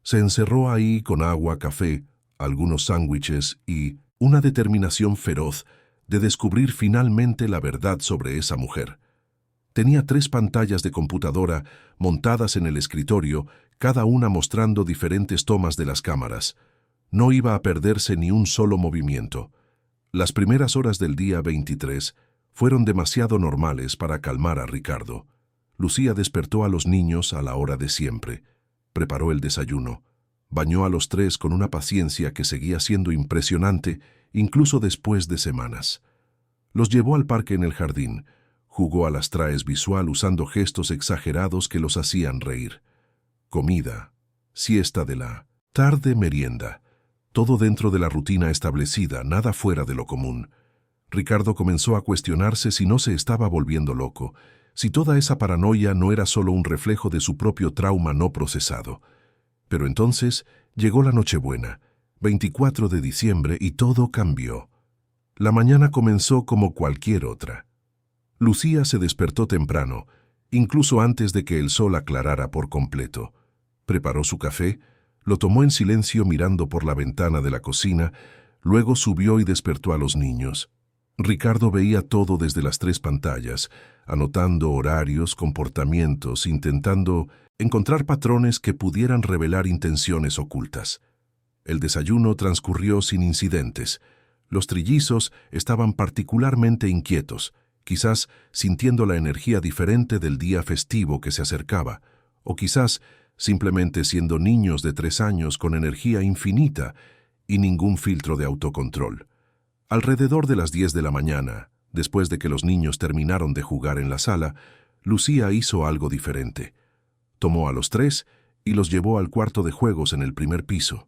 Se encerró ahí con agua, café, algunos sándwiches y una determinación feroz de descubrir finalmente la verdad sobre esa mujer. Tenía 3 pantallas de computadora montadas en el escritorio, cada una mostrando diferentes tomas de las cámaras. No iba a perderse ni un solo movimiento. Las primeras horas del día 23 fueron demasiado normales para calmar a Ricardo. Lucía despertó a los niños a la hora de siempre. Preparó el desayuno. Bañó a los tres con una paciencia que seguía siendo impresionante incluso después de semanas. Los llevó al parque en el jardín. Jugó a las traes visual usando gestos exagerados que los hacían reír. Comida, siesta de la tarde, merienda. Todo dentro de la rutina establecida, nada fuera de lo común. Ricardo comenzó a cuestionarse si no se estaba volviendo loco, si toda esa paranoia no era solo un reflejo de su propio trauma no procesado. Pero entonces llegó la Nochebuena, 24 de diciembre, y todo cambió. La mañana comenzó como cualquier otra. Lucía se despertó temprano, incluso antes de que el sol aclarara por completo. Preparó su café, lo tomó en silencio mirando por la ventana de la cocina, luego subió y despertó a los niños. Ricardo veía todo desde las 3 pantallas, anotando horarios, comportamientos, intentando encontrar patrones que pudieran revelar intenciones ocultas. El desayuno transcurrió sin incidentes. Los trillizos estaban particularmente inquietos, quizás sintiendo la energía diferente del día festivo que se acercaba, o quizás simplemente siendo niños de 3 años con energía infinita y ningún filtro de autocontrol. Alrededor de las 10 de la mañana, después de que los niños terminaron de jugar en la sala, Lucía hizo algo diferente. Tomó a los 3 y los llevó al cuarto de juegos en el primer piso.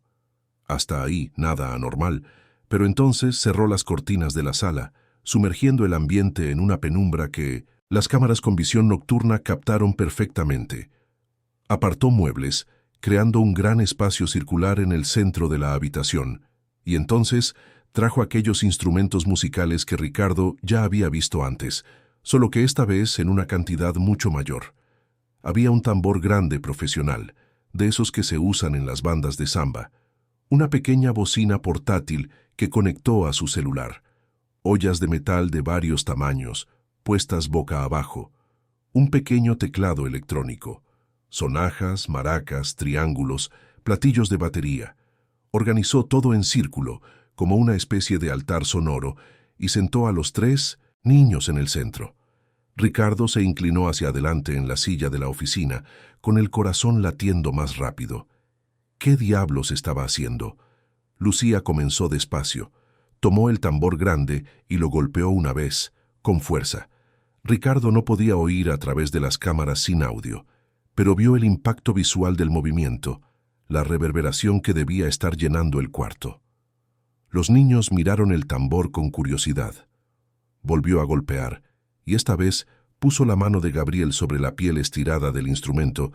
Hasta ahí nada anormal, pero entonces cerró las cortinas de la sala, sumergiendo el ambiente en una penumbra que las cámaras con visión nocturna captaron perfectamente. Apartó muebles, creando un gran espacio circular en el centro de la habitación, y entonces trajo aquellos instrumentos musicales que Ricardo ya había visto antes, solo que esta vez en una cantidad mucho mayor. Había un tambor grande profesional, de esos que se usan en las bandas de samba, una pequeña bocina portátil que conectó a su celular, ollas de metal de varios tamaños, puestas boca abajo, un pequeño teclado electrónico, sonajas, maracas, triángulos, platillos de batería. Organizó todo en círculo, como una especie de altar sonoro, y sentó a los 3 niños en el centro. Ricardo se inclinó hacia adelante en la silla de la oficina, con el corazón latiendo más rápido. ¿Qué diablos estaba haciendo? Lucía comenzó despacio. Tomó el tambor grande y lo golpeó una vez, con fuerza. Ricardo no podía oír a través de las cámaras sin audio, pero vio el impacto visual del movimiento, la reverberación que debía estar llenando el cuarto. Los niños miraron el tambor con curiosidad. Volvió a golpear, y esta vez puso la mano de Gabriel sobre la piel estirada del instrumento,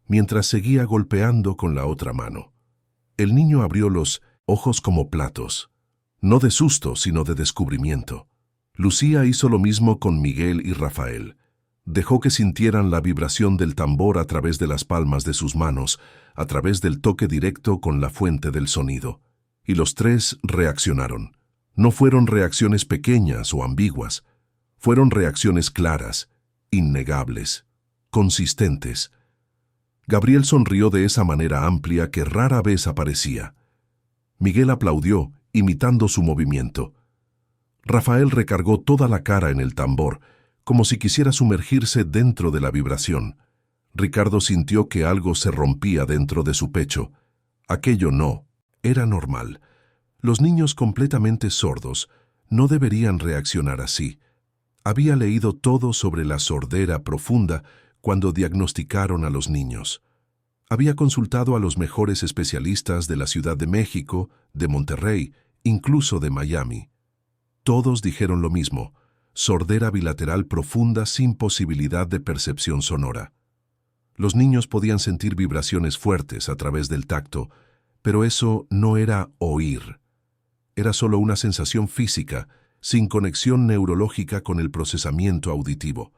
mientras seguía golpeando con la otra mano. El niño abrió los ojos como platos, no de susto, sino de descubrimiento. Lucía hizo lo mismo con Miguel y Rafael. Dejó que sintieran la vibración del tambor a través de las palmas de sus manos, a través del toque directo con la fuente del sonido. Y los 3 reaccionaron. No fueron reacciones pequeñas o ambiguas. Fueron reacciones claras, innegables, consistentes. Gabriel sonrió de esa manera amplia que rara vez aparecía. Miguel aplaudió, imitando su movimiento. Rafael recargó toda la cara en el tambor, como si quisiera sumergirse dentro de la vibración. Ricardo sintió que algo se rompía dentro de su pecho. Aquello no, era normal. Los niños completamente sordos no deberían reaccionar así. Había leído todo sobre la sordera profunda cuando diagnosticaron a los niños. Había consultado a los mejores especialistas de la Ciudad de México, de Monterrey, incluso de Miami. Todos dijeron lo mismo: sordera bilateral profunda sin posibilidad de percepción sonora. Los niños podían sentir vibraciones fuertes a través del tacto, pero eso no era oír. Era solo una sensación física, sin conexión neurológica con el procesamiento auditivo.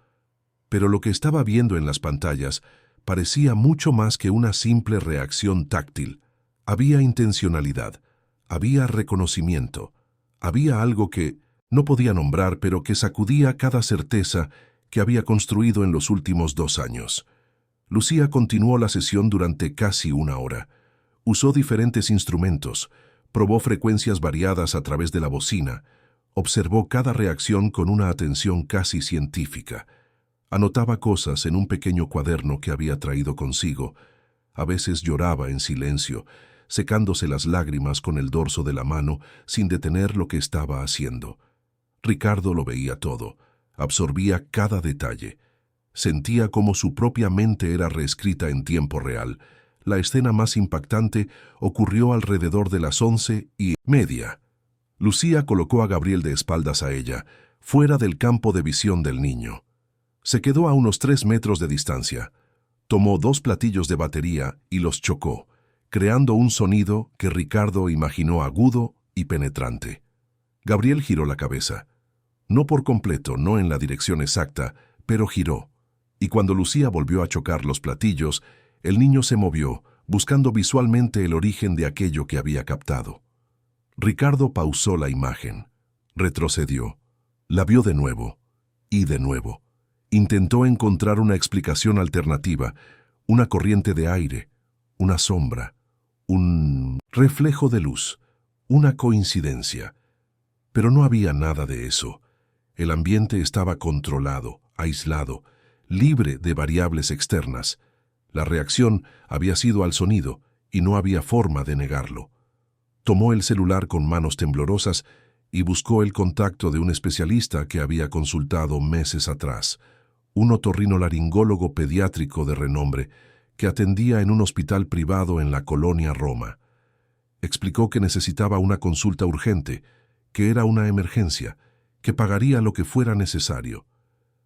Pero lo que estaba viendo en las pantallas parecía mucho más que una simple reacción táctil. Había intencionalidad, había reconocimiento, había algo que no podía nombrar, pero que sacudía cada certeza que había construido en los últimos 2 años. Lucía continuó la sesión durante casi 1 hora. Usó diferentes instrumentos, probó frecuencias variadas a través de la bocina, observó cada reacción con una atención casi científica. Anotaba cosas en un pequeño cuaderno que había traído consigo. A veces lloraba en silencio, secándose las lágrimas con el dorso de la mano sin detener lo que estaba haciendo. Ricardo lo veía todo, absorbía cada detalle. Sentía como su propia mente era reescrita en tiempo real. La escena más impactante ocurrió alrededor de las 11:30. Lucía colocó a Gabriel de espaldas a ella, fuera del campo de visión del niño. Se quedó a unos 3 metros de distancia. Tomó 2 platillos de batería y los chocó, creando un sonido que Ricardo imaginó agudo y penetrante. Gabriel giró la cabeza. No por completo, no en la dirección exacta, pero giró. Y cuando Lucía volvió a chocar los platillos, el niño se movió, buscando visualmente el origen de aquello que había captado. Ricardo pausó la imagen, retrocedió, la vio de nuevo, y de nuevo. Intentó encontrar una explicación alternativa, una corriente de aire, una sombra, un reflejo de luz, una coincidencia. Pero no había nada de eso. El ambiente estaba controlado, aislado, libre de variables externas. La reacción había sido al sonido y no había forma de negarlo. Tomó el celular con manos temblorosas y buscó el contacto de un especialista que había consultado meses atrás, un otorrinolaringólogo pediátrico de renombre que atendía en un hospital privado en la colonia Roma. Explicó que necesitaba una consulta urgente, que era una emergencia, que pagaría lo que fuera necesario.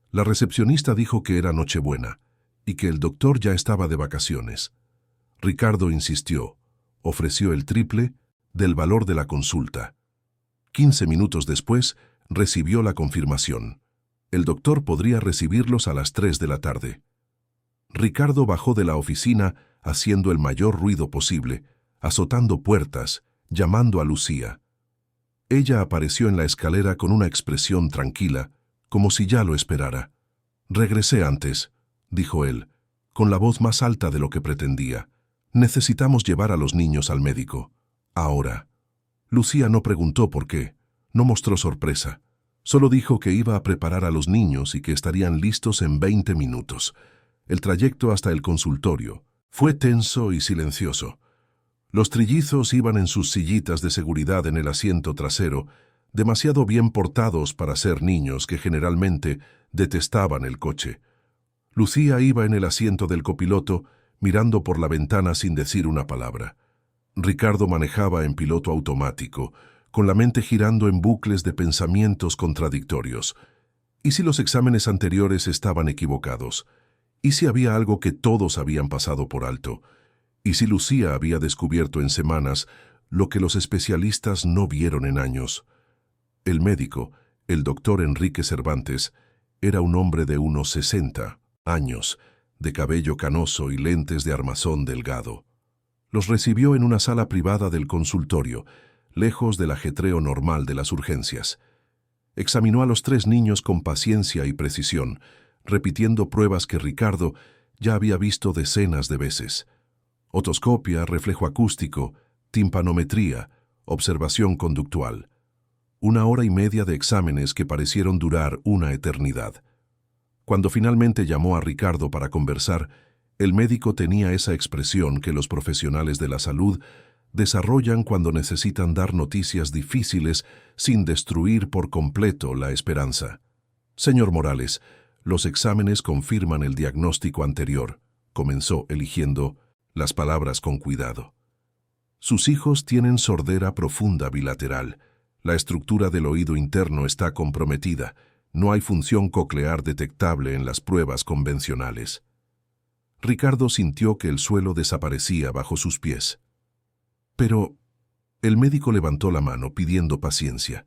La recepcionista dijo que era Nochebuena y que el doctor ya estaba de vacaciones. Ricardo insistió, ofreció el triple del valor de la consulta. 15 minutos después, recibió la confirmación. El doctor podría recibirlos a las 3 de la tarde. Ricardo bajó de la oficina haciendo el mayor ruido posible, azotando puertas, llamando a Lucía. Ella apareció en la escalera con una expresión tranquila, como si ya lo esperara. «Regresé antes», dijo él, con la voz más alta de lo que pretendía. «Necesitamos llevar a los niños al médico. Ahora». Lucía no preguntó por qué, no mostró sorpresa. Solo dijo que iba a preparar a los niños y que estarían listos en 20 minutos. El trayecto hasta el consultorio fue tenso y silencioso. Los trillizos iban en sus sillitas de seguridad en el asiento trasero, demasiado bien portados para ser niños que generalmente detestaban el coche. Lucía iba en el asiento del copiloto, mirando por la ventana sin decir una palabra. Ricardo manejaba en piloto automático, con la mente girando en bucles de pensamientos contradictorios. ¿Y si los exámenes anteriores estaban equivocados? ¿Y si había algo que todos habían pasado por alto? ¿Y si Lucía había descubierto en semanas lo que los especialistas no vieron en años? El médico, el doctor Enrique Cervantes, era un hombre de unos 60 años, de cabello canoso y lentes de armazón delgado. Los recibió en una sala privada del consultorio, lejos del ajetreo normal de las urgencias. Examinó a los 3 niños con paciencia y precisión, repitiendo pruebas que Ricardo ya había visto decenas de veces. Otoscopia, reflejo acústico, timpanometría, observación conductual. 1 hora y media de exámenes que parecieron durar una eternidad. Cuando finalmente llamó a Ricardo para conversar, el médico tenía esa expresión que los profesionales de la salud desarrollan cuando necesitan dar noticias difíciles sin destruir por completo la esperanza. «Señor Morales, los exámenes confirman el diagnóstico anterior», comenzó eligiendo las palabras con cuidado. «Sus hijos tienen sordera profunda bilateral. La estructura del oído interno está comprometida. No hay función coclear detectable en las pruebas convencionales». Ricardo sintió que el suelo desaparecía bajo sus pies. «Pero...» El médico levantó la mano pidiendo paciencia.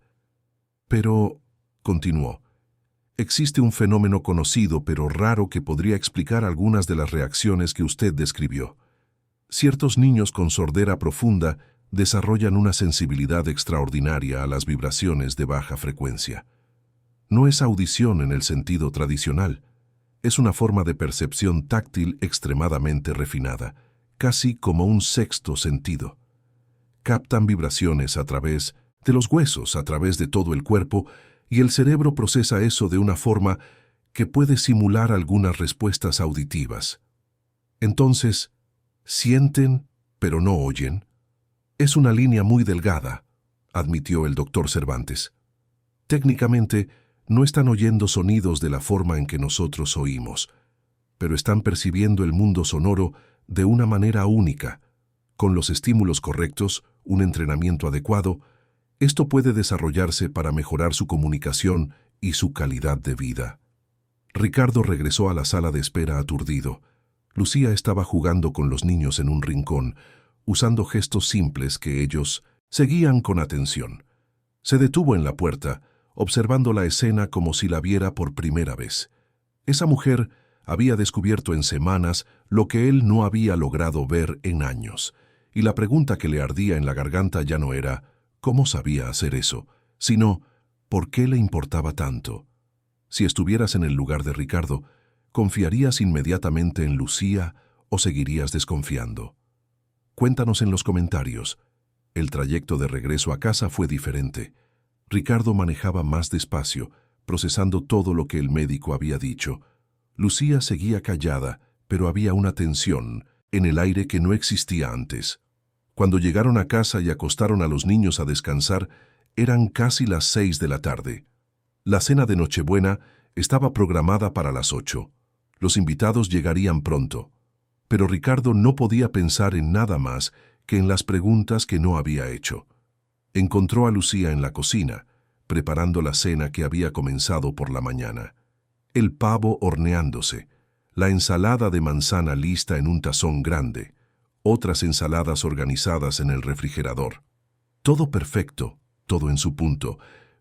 «Pero...» continuó. «Existe un fenómeno conocido pero raro que podría explicar algunas de las reacciones que usted describió. Ciertos niños con sordera profunda desarrollan una sensibilidad extraordinaria a las vibraciones de baja frecuencia. No es audición en el sentido tradicional. Es una forma de percepción táctil extremadamente refinada, casi como un sexto sentido. Captan vibraciones a través de los huesos, a través de todo el cuerpo, y el cerebro procesa eso de una forma que puede simular algunas respuestas auditivas. Entonces, sienten, pero no oyen, Es una línea muy delgada, admitió el doctor Cervantes. Técnicamente, no están oyendo sonidos de la forma en que nosotros oímos, pero están percibiendo el mundo sonoro de una manera única. Con los estímulos correctos, un entrenamiento adecuado, esto puede desarrollarse para mejorar su comunicación y su calidad de vida. Ricardo regresó a la sala de espera aturdido. Lucía estaba jugando con los niños en un rincón, usando gestos simples que ellos seguían con atención. Se detuvo en la puerta, observando la escena como si la viera por primera vez. Esa mujer había descubierto en semanas lo que él no había logrado ver en años, y la pregunta que le ardía en la garganta ya no era ¿cómo sabía hacer eso?, sino ¿por qué le importaba tanto? Si estuvieras en el lugar de Ricardo, ¿confiarías inmediatamente en Lucía o seguirías desconfiando? Cuéntanos en los comentarios. El trayecto de regreso a casa fue diferente. Ricardo manejaba más despacio, procesando todo lo que el médico había dicho. Lucía seguía callada, pero había una tensión en el aire que no existía antes. Cuando llegaron a casa y acostaron a los niños a descansar, eran casi las 6 de la tarde. La cena de Nochebuena estaba programada para las 8. Los invitados llegarían pronto. Pero Ricardo no podía pensar en nada más que en las preguntas que no había hecho. Encontró a Lucía en la cocina, preparando la cena que había comenzado por la mañana. El pavo horneándose, la ensalada de manzana lista en un tazón grande, otras ensaladas organizadas en el refrigerador. Todo perfecto, todo en su punto,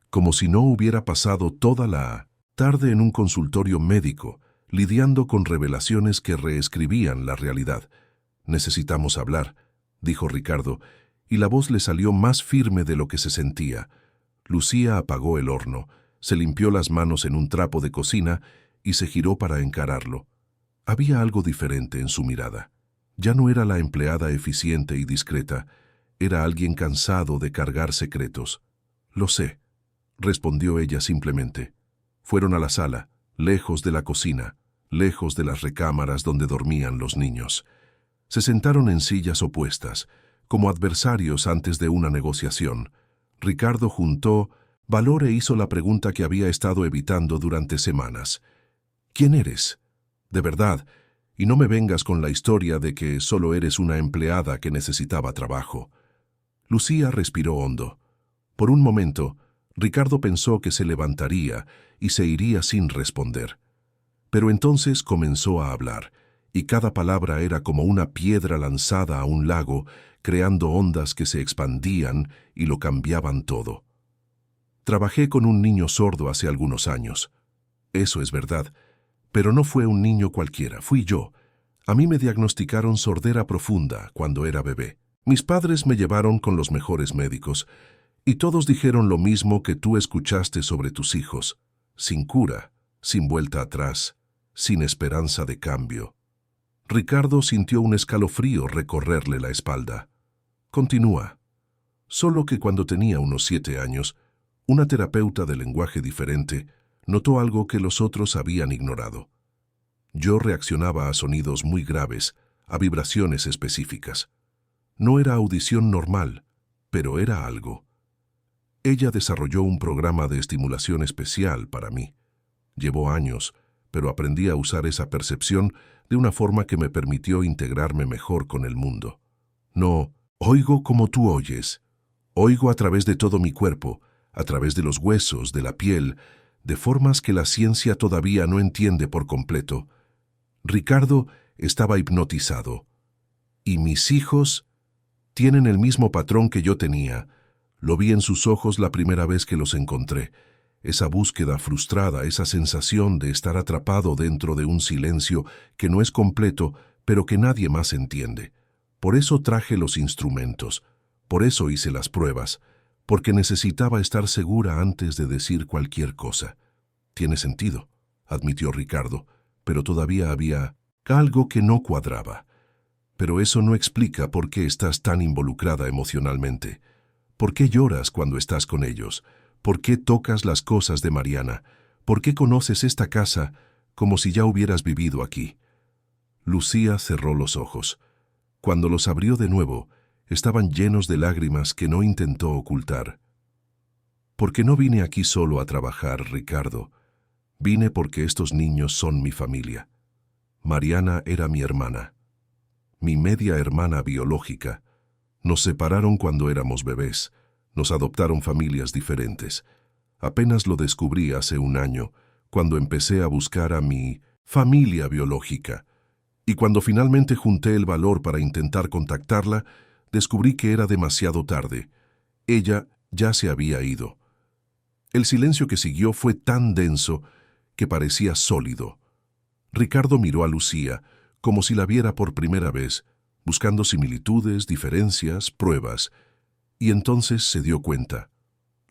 como si no hubiera pasado toda la tarde en un consultorio médico, lidiando con revelaciones que reescribían la realidad. «Necesitamos hablar», dijo Ricardo, y la voz le salió más firme de lo que se sentía. Lucía apagó el horno, se limpió las manos en un trapo de cocina y se giró para encararlo. Había algo diferente en su mirada. Ya no era la empleada eficiente y discreta, era alguien cansado de cargar secretos. «Lo sé», respondió ella simplemente. Fueron a la sala, lejos de la cocina, lejos de las recámaras donde dormían los niños. Se sentaron en sillas opuestas, como adversarios antes de una negociación. Ricardo juntó valor e hizo la pregunta que había estado evitando durante semanas. «¿Quién eres? De verdad, y no me vengas con la historia de que solo eres una empleada que necesitaba trabajo». Lucía respiró hondo. Por un momento, Ricardo pensó que se levantaría y se iría sin responder. Pero entonces comenzó a hablar, y cada palabra era como una piedra lanzada a un lago, creando ondas que se expandían y lo cambiaban todo. «Trabajé con un niño sordo hace algunos años. Eso es verdad, pero no fue un niño cualquiera, fui yo. A mí me diagnosticaron sordera profunda cuando era bebé. Mis padres me llevaron con los mejores médicos, y todos dijeron lo mismo que tú escuchaste sobre tus hijos, sin cura, sin vuelta atrás, sin esperanza de cambio». Ricardo sintió un escalofrío recorrerle la espalda. Continúa. «Solo que cuando tenía unos 7 años, una terapeuta de lenguaje diferente notó algo que los otros habían ignorado. Yo reaccionaba a sonidos muy graves, a vibraciones específicas. No era audición normal, pero era algo. Ella desarrolló un programa de estimulación especial para mí. Llevó años, pero aprendí a usar esa percepción de una forma que me permitió integrarme mejor con el mundo. No oigo como tú oyes. Oigo a través de todo mi cuerpo, a través de los huesos, de la piel, de formas que la ciencia todavía no entiende por completo». Ricardo estaba hipnotizado. «Y mis hijos tienen el mismo patrón que yo tenía. Lo vi en sus ojos la primera vez que los encontré. Esa búsqueda frustrada, esa sensación de estar atrapado dentro de un silencio que no es completo, pero que nadie más entiende. Por eso traje los instrumentos, por eso hice las pruebas, porque necesitaba estar segura antes de decir cualquier cosa». «Tiene sentido», admitió Ricardo, pero todavía había algo que no cuadraba. «Pero eso no explica por qué estás tan involucrada emocionalmente. ¿Por qué lloras cuando estás con ellos? ¿Por qué tocas las cosas de Mariana? ¿Por qué conoces esta casa como si ya hubieras vivido aquí?» Lucía cerró los ojos. Cuando los abrió de nuevo, estaban llenos de lágrimas que no intentó ocultar. Porque no vine aquí solo a trabajar, Ricardo. Vine porque estos niños son mi familia. Mariana era mi hermana, mi media hermana biológica. Nos separaron cuando éramos bebés, nos adoptaron familias diferentes. Apenas lo descubrí hace un año, cuando empecé a buscar a mi familia biológica. Y cuando finalmente junté el valor para intentar contactarla, descubrí que era demasiado tarde. Ella ya se había ido. El silencio que siguió fue tan denso que parecía sólido. Ricardo miró a Lucía como si la viera por primera vez, buscando similitudes, diferencias, pruebas, y entonces se dio cuenta.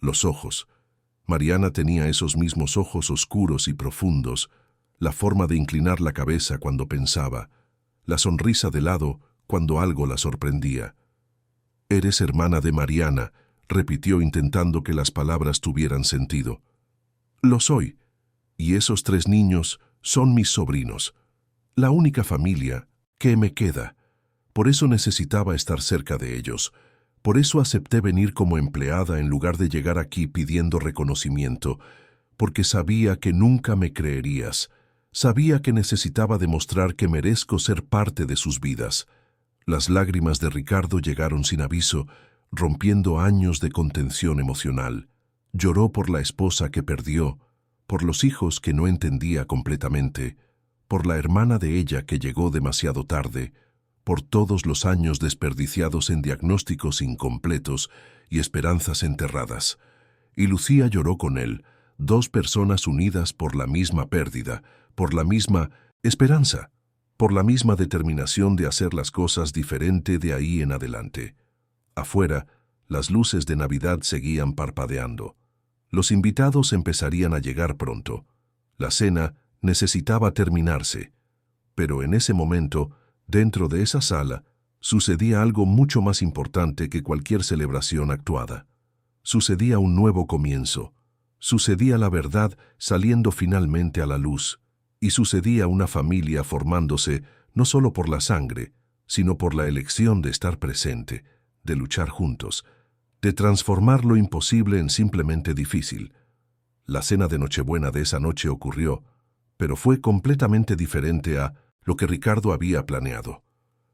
Los ojos. Mariana tenía esos mismos ojos oscuros y profundos, la forma de inclinar la cabeza cuando pensaba, la sonrisa de lado cuando algo la sorprendía. «Eres hermana de Mariana», repitió intentando que las palabras tuvieran sentido. «Lo soy, y esos 3 niños son mis sobrinos, la única familia que me queda. Por eso necesitaba estar cerca de ellos. Por eso acepté venir como empleada en lugar de llegar aquí pidiendo reconocimiento, porque sabía que nunca me creerías. Sabía que necesitaba demostrar que merezco ser parte de sus vidas». Las lágrimas de Ricardo llegaron sin aviso, rompiendo años de contención emocional. Lloró por la esposa que perdió, por los hijos que no entendía completamente, por la hermana de ella que llegó demasiado tarde, por todos los años desperdiciados en diagnósticos incompletos y esperanzas enterradas. Y Lucía lloró con él, 2 personas unidas por la misma pérdida, por la misma esperanza, por la misma determinación de hacer las cosas diferente de ahí en adelante. Afuera, las luces de Navidad seguían parpadeando. Los invitados empezarían a llegar pronto. La cena necesitaba terminarse. Pero en ese momento, dentro de esa sala, sucedía algo mucho más importante que cualquier celebración actuada. Sucedía un nuevo comienzo. Sucedía la verdad saliendo finalmente a la luz. Y sucedía una familia formándose no solo por la sangre, sino por la elección de estar presente, de luchar juntos, de transformar lo imposible en simplemente difícil. La cena de Nochebuena de esa noche ocurrió, pero fue completamente diferente a lo que Ricardo había planeado.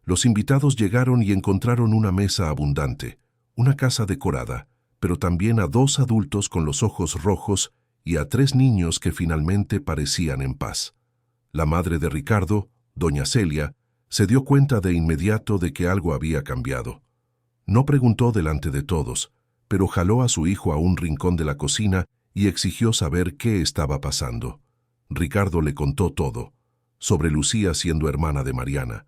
Los invitados llegaron y encontraron una mesa abundante, una casa decorada, pero también a 2 adultos con los ojos rojos y a 3 niños que finalmente parecían en paz. La madre de Ricardo, doña Celia, se dio cuenta de inmediato de que algo había cambiado. No preguntó delante de todos, pero jaló a su hijo a un rincón de la cocina y exigió saber qué estaba pasando. Ricardo le contó todo, sobre Lucía siendo hermana de Mariana,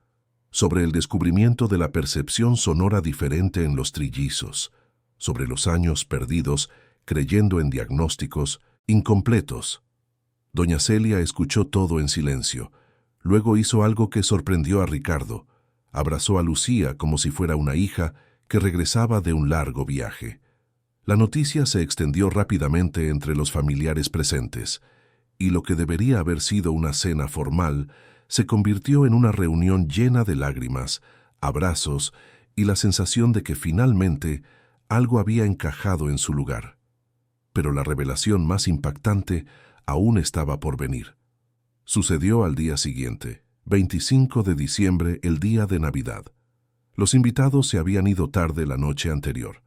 sobre el descubrimiento de la percepción sonora diferente en los trillizos, sobre los años perdidos creyendo en diagnósticos incompletos. Doña Celia escuchó todo en silencio. Luego hizo algo que sorprendió a Ricardo. Abrazó a Lucía como si fuera una hija que regresaba de un largo viaje. La noticia se extendió rápidamente entre los familiares presentes, y lo que debería haber sido una cena formal se convirtió en una reunión llena de lágrimas, abrazos y la sensación de que finalmente algo había encajado en su lugar. Pero la revelación más impactante aún estaba por venir. Sucedió al día siguiente, 25 de diciembre, el día de Navidad. Los invitados se habían ido tarde la noche anterior.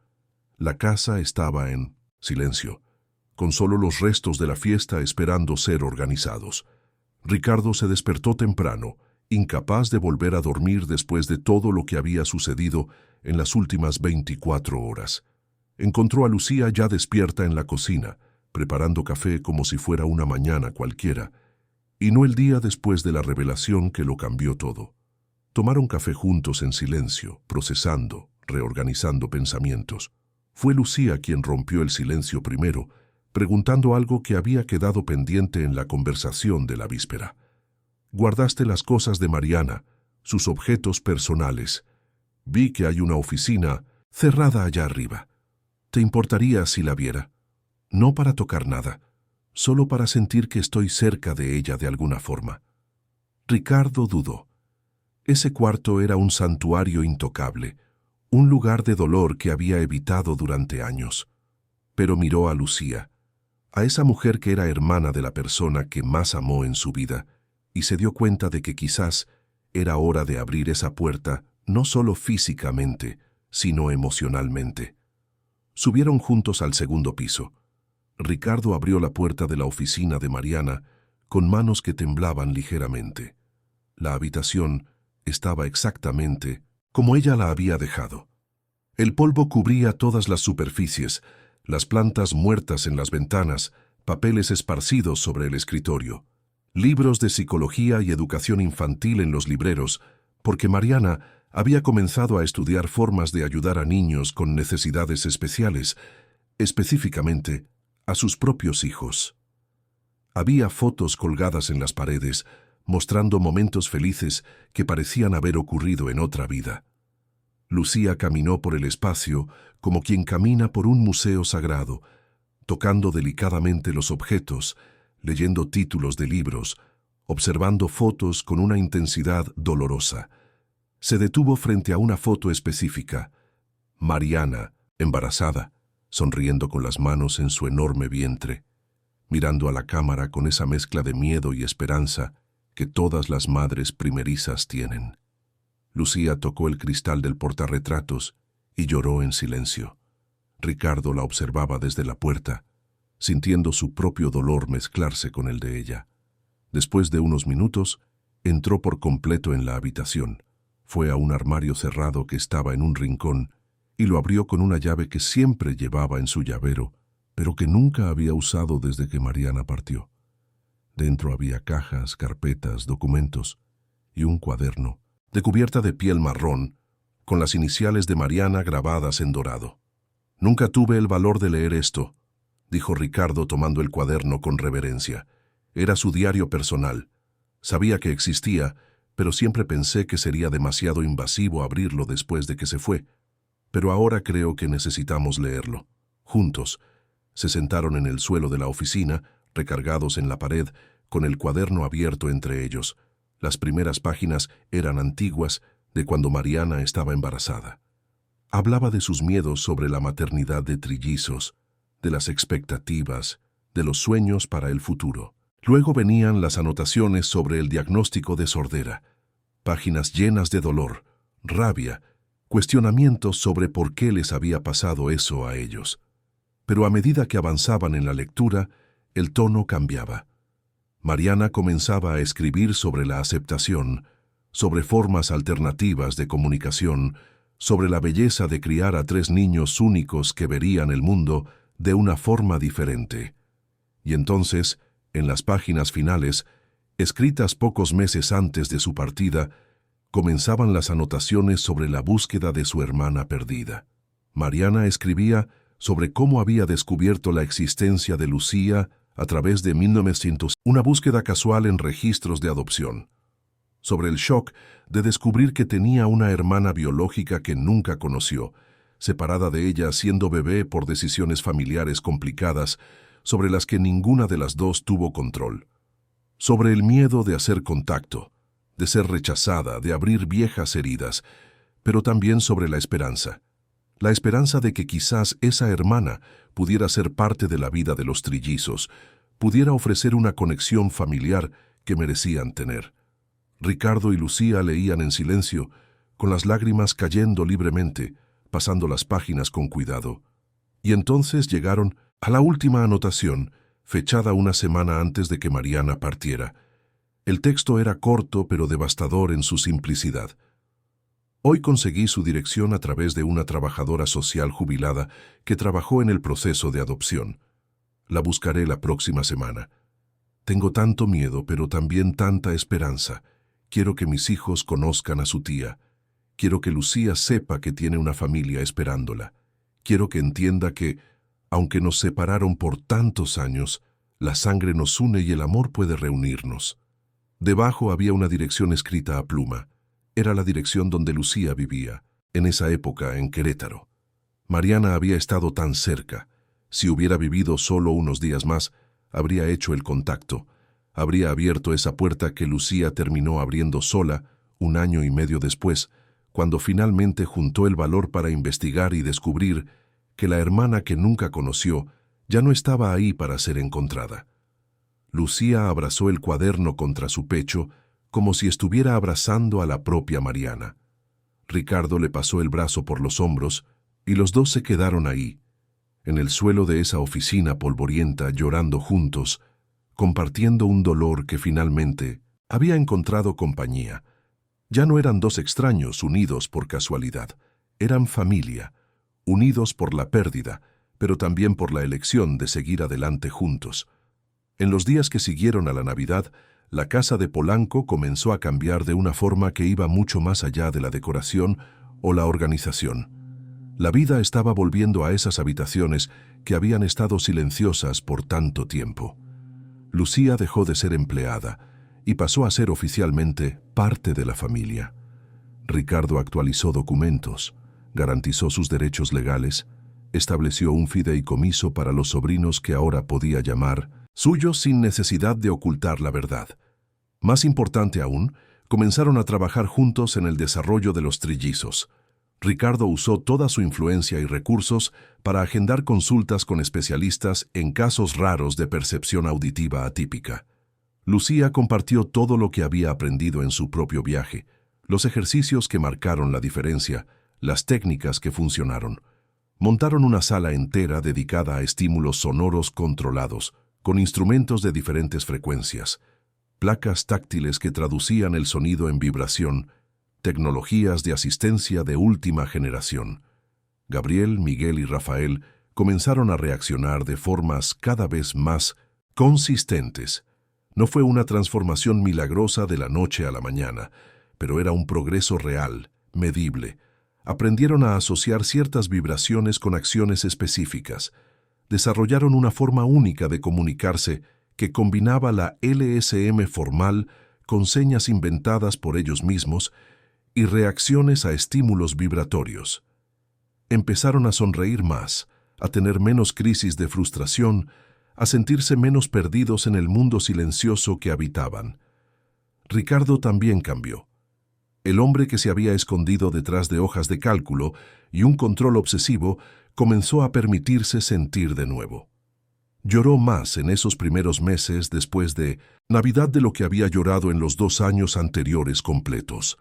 La casa estaba en silencio, con solo los restos de la fiesta esperando ser organizados. Ricardo se despertó temprano, incapaz de volver a dormir después de todo lo que había sucedido en las últimas 24 horas. Encontró a Lucía ya despierta en la cocina, preparando café como si fuera una mañana cualquiera, y no el día después de la revelación que lo cambió todo. Tomaron café juntos en silencio, procesando, reorganizando pensamientos. Fue Lucía quien rompió el silencio primero, preguntando algo que había quedado pendiente en la conversación de la víspera. «Guardaste las cosas de Mariana, sus objetos personales. Vi que hay una oficina cerrada allá arriba. ¿Te importaría si la viera? No para tocar nada, solo para sentir que estoy cerca de ella de alguna forma». Ricardo dudó. Ese cuarto era un santuario intocable, un lugar de dolor que había evitado durante años. Pero miró a Lucía, a esa mujer que era hermana de la persona que más amó en su vida, y se dio cuenta de que quizás era hora de abrir esa puerta no solo físicamente, sino emocionalmente. Subieron juntos al segundo piso. Ricardo abrió la puerta de la oficina de Mariana con manos que temblaban ligeramente. La habitación estaba exactamente como ella la había dejado. El polvo cubría todas las superficies, las plantas muertas en las ventanas, papeles esparcidos sobre el escritorio, libros de psicología y educación infantil en los libreros, porque Mariana había comenzado a estudiar formas de ayudar a niños con necesidades especiales, específicamente a sus propios hijos. Había fotos colgadas en las paredes, mostrando momentos felices que parecían haber ocurrido en otra vida. Lucía caminó por el espacio como quien camina por un museo sagrado, tocando delicadamente los objetos, leyendo títulos de libros, observando fotos con una intensidad dolorosa. Se detuvo frente a una foto específica. Mariana, embarazada, sonriendo con las manos en su enorme vientre, mirando a la cámara con esa mezcla de miedo y esperanza que todas las madres primerizas tienen. Lucía tocó el cristal del portarretratos y lloró en silencio. Ricardo la observaba desde la puerta, sintiendo su propio dolor mezclarse con el de ella. Después de unos minutos, entró por completo en la habitación. Fue a un armario cerrado que estaba en un rincón y lo abrió con una llave que siempre llevaba en su llavero, pero que nunca había usado desde que Mariana partió. Dentro había cajas, carpetas, documentos y un cuaderno, de cubierta de piel marrón, con las iniciales de Mariana grabadas en dorado. «Nunca tuve el valor de leer esto», dijo Ricardo tomando el cuaderno con reverencia. Era su diario personal. Sabía que existía, pero siempre pensé que sería demasiado invasivo abrirlo después de que se fue. Pero ahora creo que necesitamos leerlo. Juntos, se sentaron en el suelo de la oficina, recargados en la pared, con el cuaderno abierto entre ellos. Las primeras páginas eran antiguas, de cuando Mariana estaba embarazada. Hablaba de sus miedos sobre la maternidad de trillizos, de las expectativas, de los sueños para el futuro. Luego venían las anotaciones sobre el diagnóstico de sordera, páginas llenas de dolor, rabia, cuestionamientos sobre por qué les había pasado eso a ellos. Pero a medida que avanzaban en la lectura, el tono cambiaba. Mariana comenzaba a escribir sobre la aceptación, sobre formas alternativas de comunicación, sobre la belleza de criar a 3 niños únicos que verían el mundo de una forma diferente. Y entonces, en las páginas finales, escritas pocos meses antes de su partida, comenzaban las anotaciones sobre la búsqueda de su hermana perdida. Mariana escribía sobre cómo había descubierto la existencia de Lucía a través de 1900, una búsqueda casual en registros de adopción, sobre el shock de descubrir que tenía una hermana biológica que nunca conoció, separada de ella siendo bebé por decisiones familiares complicadas sobre las que ninguna de las dos tuvo control, sobre el miedo de hacer contacto, de ser rechazada, de abrir viejas heridas, pero también sobre la esperanza de que quizás esa hermana pudiera ser parte de la vida de los trillizos, pudiera ofrecer una conexión familiar que merecían tener. Ricardo y Lucía leían en silencio, con las lágrimas cayendo libremente, pasando las páginas con cuidado. Y entonces llegaron a la última anotación, fechada una semana antes de que Mariana partiera. El texto era corto pero devastador en su simplicidad. Hoy conseguí su dirección a través de una trabajadora social jubilada que trabajó en el proceso de adopción. La buscaré la próxima semana. Tengo tanto miedo, pero también tanta esperanza. Quiero que mis hijos conozcan a su tía. Quiero que Lucía sepa que tiene una familia esperándola. Quiero que entienda que, aunque nos separaron por tantos años, la sangre nos une y el amor puede reunirnos. Debajo había una dirección escrita a pluma. Era la dirección donde Lucía vivía, en esa época en Querétaro. Mariana había estado tan cerca. Si hubiera vivido solo unos días más, habría hecho el contacto. Habría abierto esa puerta que Lucía terminó abriendo sola 1 año y medio después, cuando finalmente juntó el valor para investigar y descubrir que la hermana que nunca conoció ya no estaba ahí para ser encontrada. Lucía abrazó el cuaderno contra su pecho como si estuviera abrazando a la propia Mariana. Ricardo le pasó el brazo por los hombros y los dos se quedaron ahí, en el suelo de esa oficina polvorienta, llorando juntos, compartiendo un dolor que finalmente había encontrado compañía. Ya no eran dos extraños unidos por casualidad, eran familia, unidos por la pérdida, pero también por la elección de seguir adelante juntos. En los días que siguieron a la Navidad, la casa de Polanco comenzó a cambiar de una forma que iba mucho más allá de la decoración o la organización. La vida estaba volviendo a esas habitaciones que habían estado silenciosas por tanto tiempo. Lucía dejó de ser empleada y pasó a ser oficialmente parte de la familia. Ricardo actualizó documentos, garantizó sus derechos legales, estableció un fideicomiso para los sobrinos que ahora podía llamar suyos sin necesidad de ocultar la verdad. Más importante aún, comenzaron a trabajar juntos en el desarrollo de los trillizos. Ricardo usó toda su influencia y recursos para agendar consultas con especialistas en casos raros de percepción auditiva atípica. Lucía compartió todo lo que había aprendido en su propio viaje, los ejercicios que marcaron la diferencia, las técnicas que funcionaron. Montaron una sala entera dedicada a estímulos sonoros controlados, con instrumentos de diferentes frecuencias, placas táctiles que traducían el sonido en vibración, tecnologías de asistencia de última generación. Gabriel, Miguel y Rafael comenzaron a reaccionar de formas cada vez más consistentes. No fue una transformación milagrosa de la noche a la mañana, pero era un progreso real, medible. Aprendieron a asociar ciertas vibraciones con acciones específicas. Desarrollaron una forma única de comunicarse que combinaba la LSM formal con señas inventadas por ellos mismos y reacciones a estímulos vibratorios. Empezaron a sonreír más, a tener menos crisis de frustración, a sentirse menos perdidos en el mundo silencioso que habitaban. Ricardo también cambió. El hombre que se había escondido detrás de hojas de cálculo y un control obsesivo comenzó a permitirse sentir de nuevo. Lloró más en esos primeros meses después de Navidad de lo que había llorado en los 2 años anteriores completos.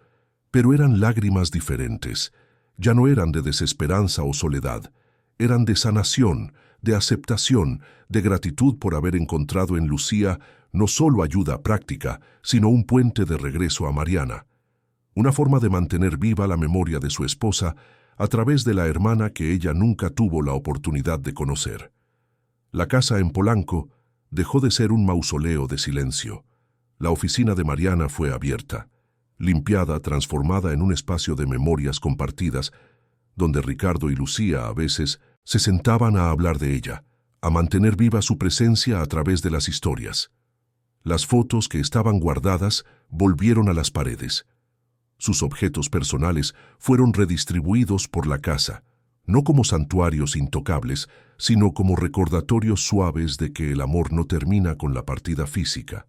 Pero eran lágrimas diferentes. Ya no eran de desesperanza o soledad. Eran de sanación, de aceptación, de gratitud por haber encontrado en Lucía no solo ayuda práctica, sino un puente de regreso a Mariana. Una forma de mantener viva la memoria de su esposa a través de la hermana que ella nunca tuvo la oportunidad de conocer. La casa en Polanco dejó de ser un mausoleo de silencio. La oficina de Mariana fue abierta, limpiada, transformada en un espacio de memorias compartidas, donde Ricardo y Lucía a veces se sentaban a hablar de ella, a mantener viva su presencia a través de las historias. Las fotos que estaban guardadas volvieron a las paredes. Sus objetos personales fueron redistribuidos por la casa, no como santuarios intocables, sino como recordatorios suaves de que el amor no termina con la partida física.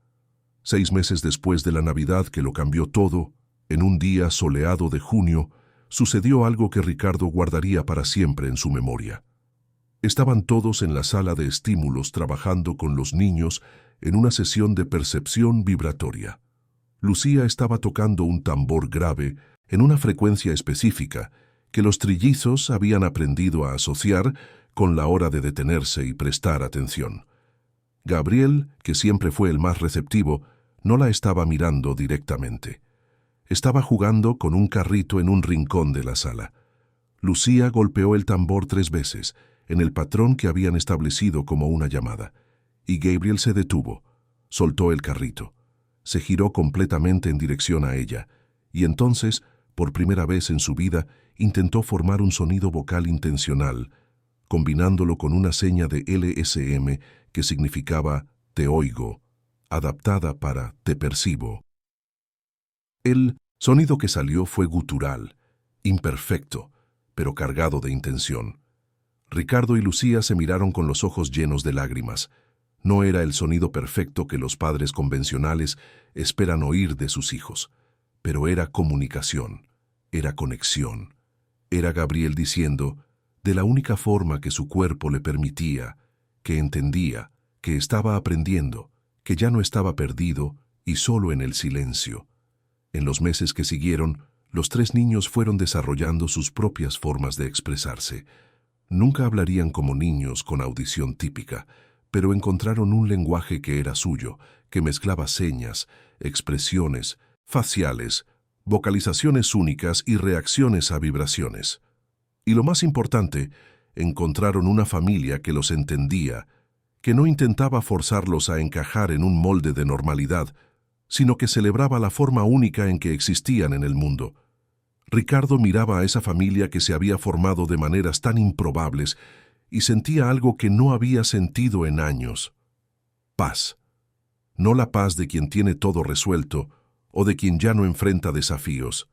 6 meses después de la Navidad que lo cambió todo, en un día soleado de junio, sucedió algo que Ricardo guardaría para siempre en su memoria. Estaban todos en la sala de estímulos trabajando con los niños en una sesión de percepción vibratoria. Lucía estaba tocando un tambor grave en una frecuencia específica que los trillizos habían aprendido a asociar con la hora de detenerse y prestar atención. Gabriel, que siempre fue el más receptivo, no la estaba mirando directamente. Estaba jugando con un carrito en un rincón de la sala. Lucía golpeó el tambor 3 veces, en el patrón que habían establecido como una llamada, y Gabriel se detuvo, soltó el carrito. Se giró completamente en dirección a ella, y entonces, por primera vez en su vida, intentó formar un sonido vocal intencional, combinándolo con una seña de LSM que significaba «te oigo», adaptada para «te percibo». El sonido que salió fue gutural, imperfecto, pero cargado de intención. Ricardo y Lucía se miraron con los ojos llenos de lágrimas. No era el sonido perfecto que los padres convencionales esperan oír de sus hijos, pero era comunicación. era conexión. Era Gabriel diciendo, de la única forma que su cuerpo le permitía, que entendía, que estaba aprendiendo, que ya no estaba perdido y solo en el silencio. En los meses que siguieron, los tres niños fueron desarrollando sus propias formas de expresarse. Nunca hablarían como niños con audición típica, pero encontraron un lenguaje que era suyo, que mezclaba señas, expresiones, faciales, vocalizaciones únicas y reacciones a vibraciones. Y lo más importante, encontraron una familia que los entendía, que no intentaba forzarlos a encajar en un molde de normalidad, sino que celebraba la forma única en que existían en el mundo. Ricardo miraba a esa familia que se había formado de maneras tan improbables y sentía algo que no había sentido en años. Paz. No la paz de quien tiene todo resuelto o de quien ya no enfrenta desafíos,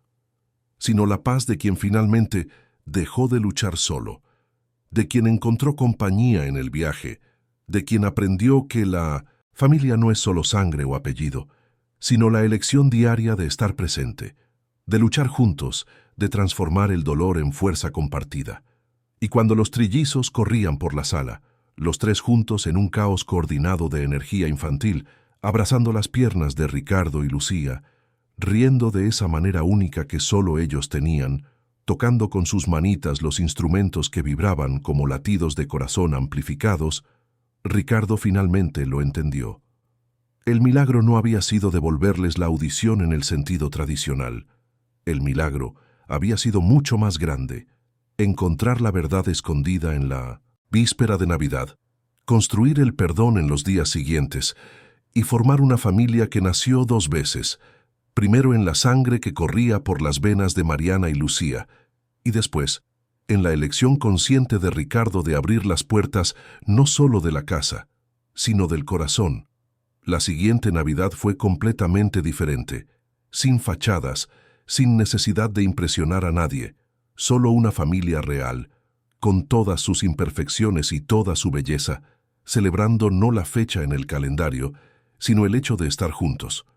sino la paz de quien finalmente dejó de luchar solo, de quien encontró compañía en el viaje, de quien aprendió que la familia no es solo sangre o apellido, sino la elección diaria de estar presente, de luchar juntos, de transformar el dolor en fuerza compartida. Y cuando los trillizos corrían por la sala, los tres juntos en un caos coordinado de energía infantil, abrazando las piernas de Ricardo y Lucía, riendo de esa manera única que solo ellos tenían, tocando con sus manitas los instrumentos que vibraban como latidos de corazón amplificados, Ricardo finalmente lo entendió. El milagro no había sido devolverles la audición en el sentido tradicional. El milagro había sido mucho más grande: encontrar la verdad escondida en la víspera de Navidad, construir el perdón en los días siguientes y formar una familia que nació dos veces, primero en la sangre que corría por las venas de Mariana y Lucía, y después en la elección consciente de Ricardo de abrir las puertas no solo de la casa, sino del corazón. La siguiente Navidad fue completamente diferente, sin fachadas, sin necesidad de impresionar a nadie, solo una familia real, con todas sus imperfecciones y toda su belleza, celebrando no la fecha en el calendario, sino el hecho de estar juntos.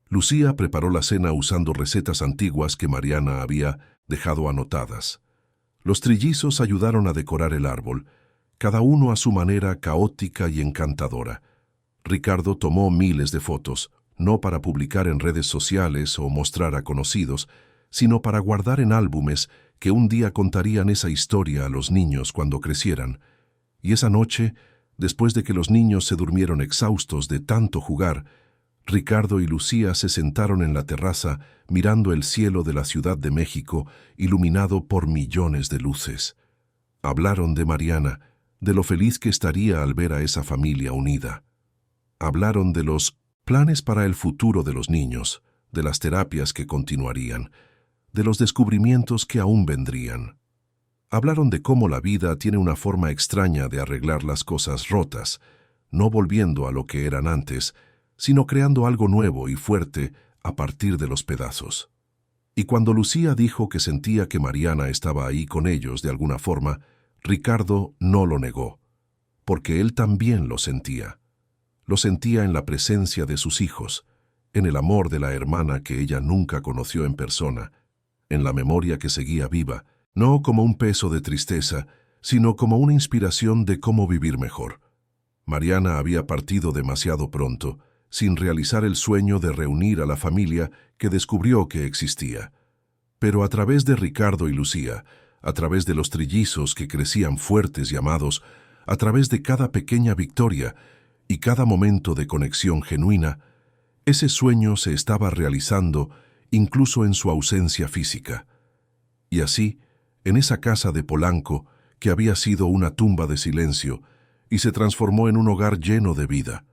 Lucía preparó la cena usando recetas antiguas que Mariana había dejado anotadas. Los trillizos ayudaron a decorar el árbol, cada uno a su manera caótica y encantadora. Ricardo tomó miles de fotos, no para publicar en redes sociales o mostrar a conocidos, sino para guardar en álbumes que un día contarían esa historia a los niños cuando crecieran. Y esa noche, después de que los niños se durmieron exhaustos de tanto jugar, Ricardo y Lucía se sentaron en la terraza mirando el cielo de la Ciudad de México iluminado por millones de luces. Hablaron de Mariana, de lo feliz que estaría al ver a esa familia unida. Hablaron de los planes para el futuro de los niños, de las terapias que continuarían, de los descubrimientos que aún vendrían. Hablaron de cómo la vida tiene una forma extraña de arreglar las cosas rotas, no volviendo a lo que eran antes, sino creando algo nuevo y fuerte a partir de los pedazos. Y cuando Lucía dijo que sentía que Mariana estaba ahí con ellos de alguna forma, Ricardo no lo negó, porque él también lo sentía. Lo sentía en la presencia de sus hijos, en el amor de la hermana que ella nunca conoció en persona, en la memoria que seguía viva, no como un peso de tristeza, sino como una inspiración de cómo vivir mejor. Mariana había partido demasiado pronto, sin realizar el sueño de reunir a la familia que descubrió que existía. Pero a través de Ricardo y Lucía, a través de los trillizos que crecían fuertes y amados, a través de cada pequeña victoria y cada momento de conexión genuina, ese sueño se estaba realizando incluso en su ausencia física. Y así, en esa casa de Polanco, que había sido una tumba de silencio, y se transformó en un hogar lleno de vida,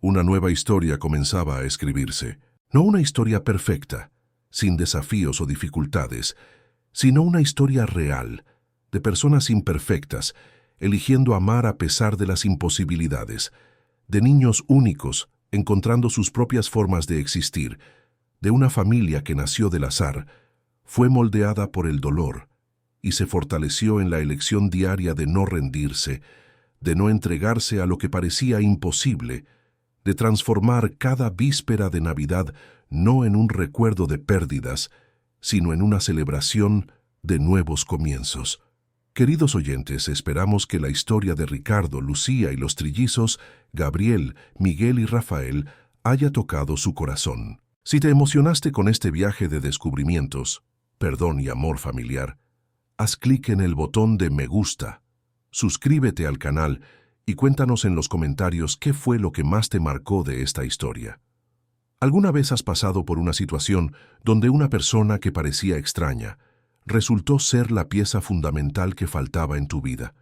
una nueva historia comenzaba a escribirse. No una historia perfecta, sin desafíos o dificultades, sino una historia real, de personas imperfectas, eligiendo amar a pesar de las imposibilidades, de niños únicos, encontrando sus propias formas de existir, de una familia que nació del azar, fue moldeada por el dolor y se fortaleció en la elección diaria de no rendirse, de no entregarse a lo que parecía imposible, de transformar cada víspera de Navidad no en un recuerdo de pérdidas, sino en una celebración de nuevos comienzos. Queridos oyentes, esperamos que la historia de Ricardo, Lucía y los trillizos, Gabriel, Miguel y Rafael, haya tocado su corazón. Si te emocionaste con este viaje de descubrimientos, perdón y amor familiar, haz clic en el botón de me gusta, suscríbete al canal y cuéntanos en los comentarios qué fue lo que más te marcó de esta historia. ¿Alguna vez has pasado por una situación donde una persona que parecía extraña resultó ser la pieza fundamental que faltaba en tu vida?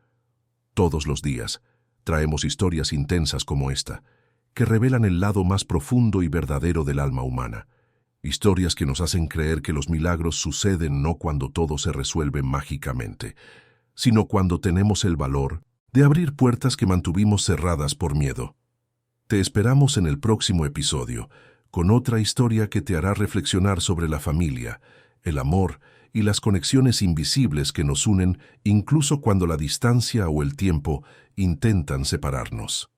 Todos los días traemos historias intensas como esta, que revelan el lado más profundo y verdadero del alma humana. Historias que nos hacen creer que los milagros suceden no cuando todo se resuelve mágicamente, sino cuando tenemos el valor de abrir puertas que mantuvimos cerradas por miedo. Te esperamos en el próximo episodio, con otra historia que te hará reflexionar sobre la familia, el amor y las conexiones invisibles que nos unen incluso cuando la distancia o el tiempo intentan separarnos.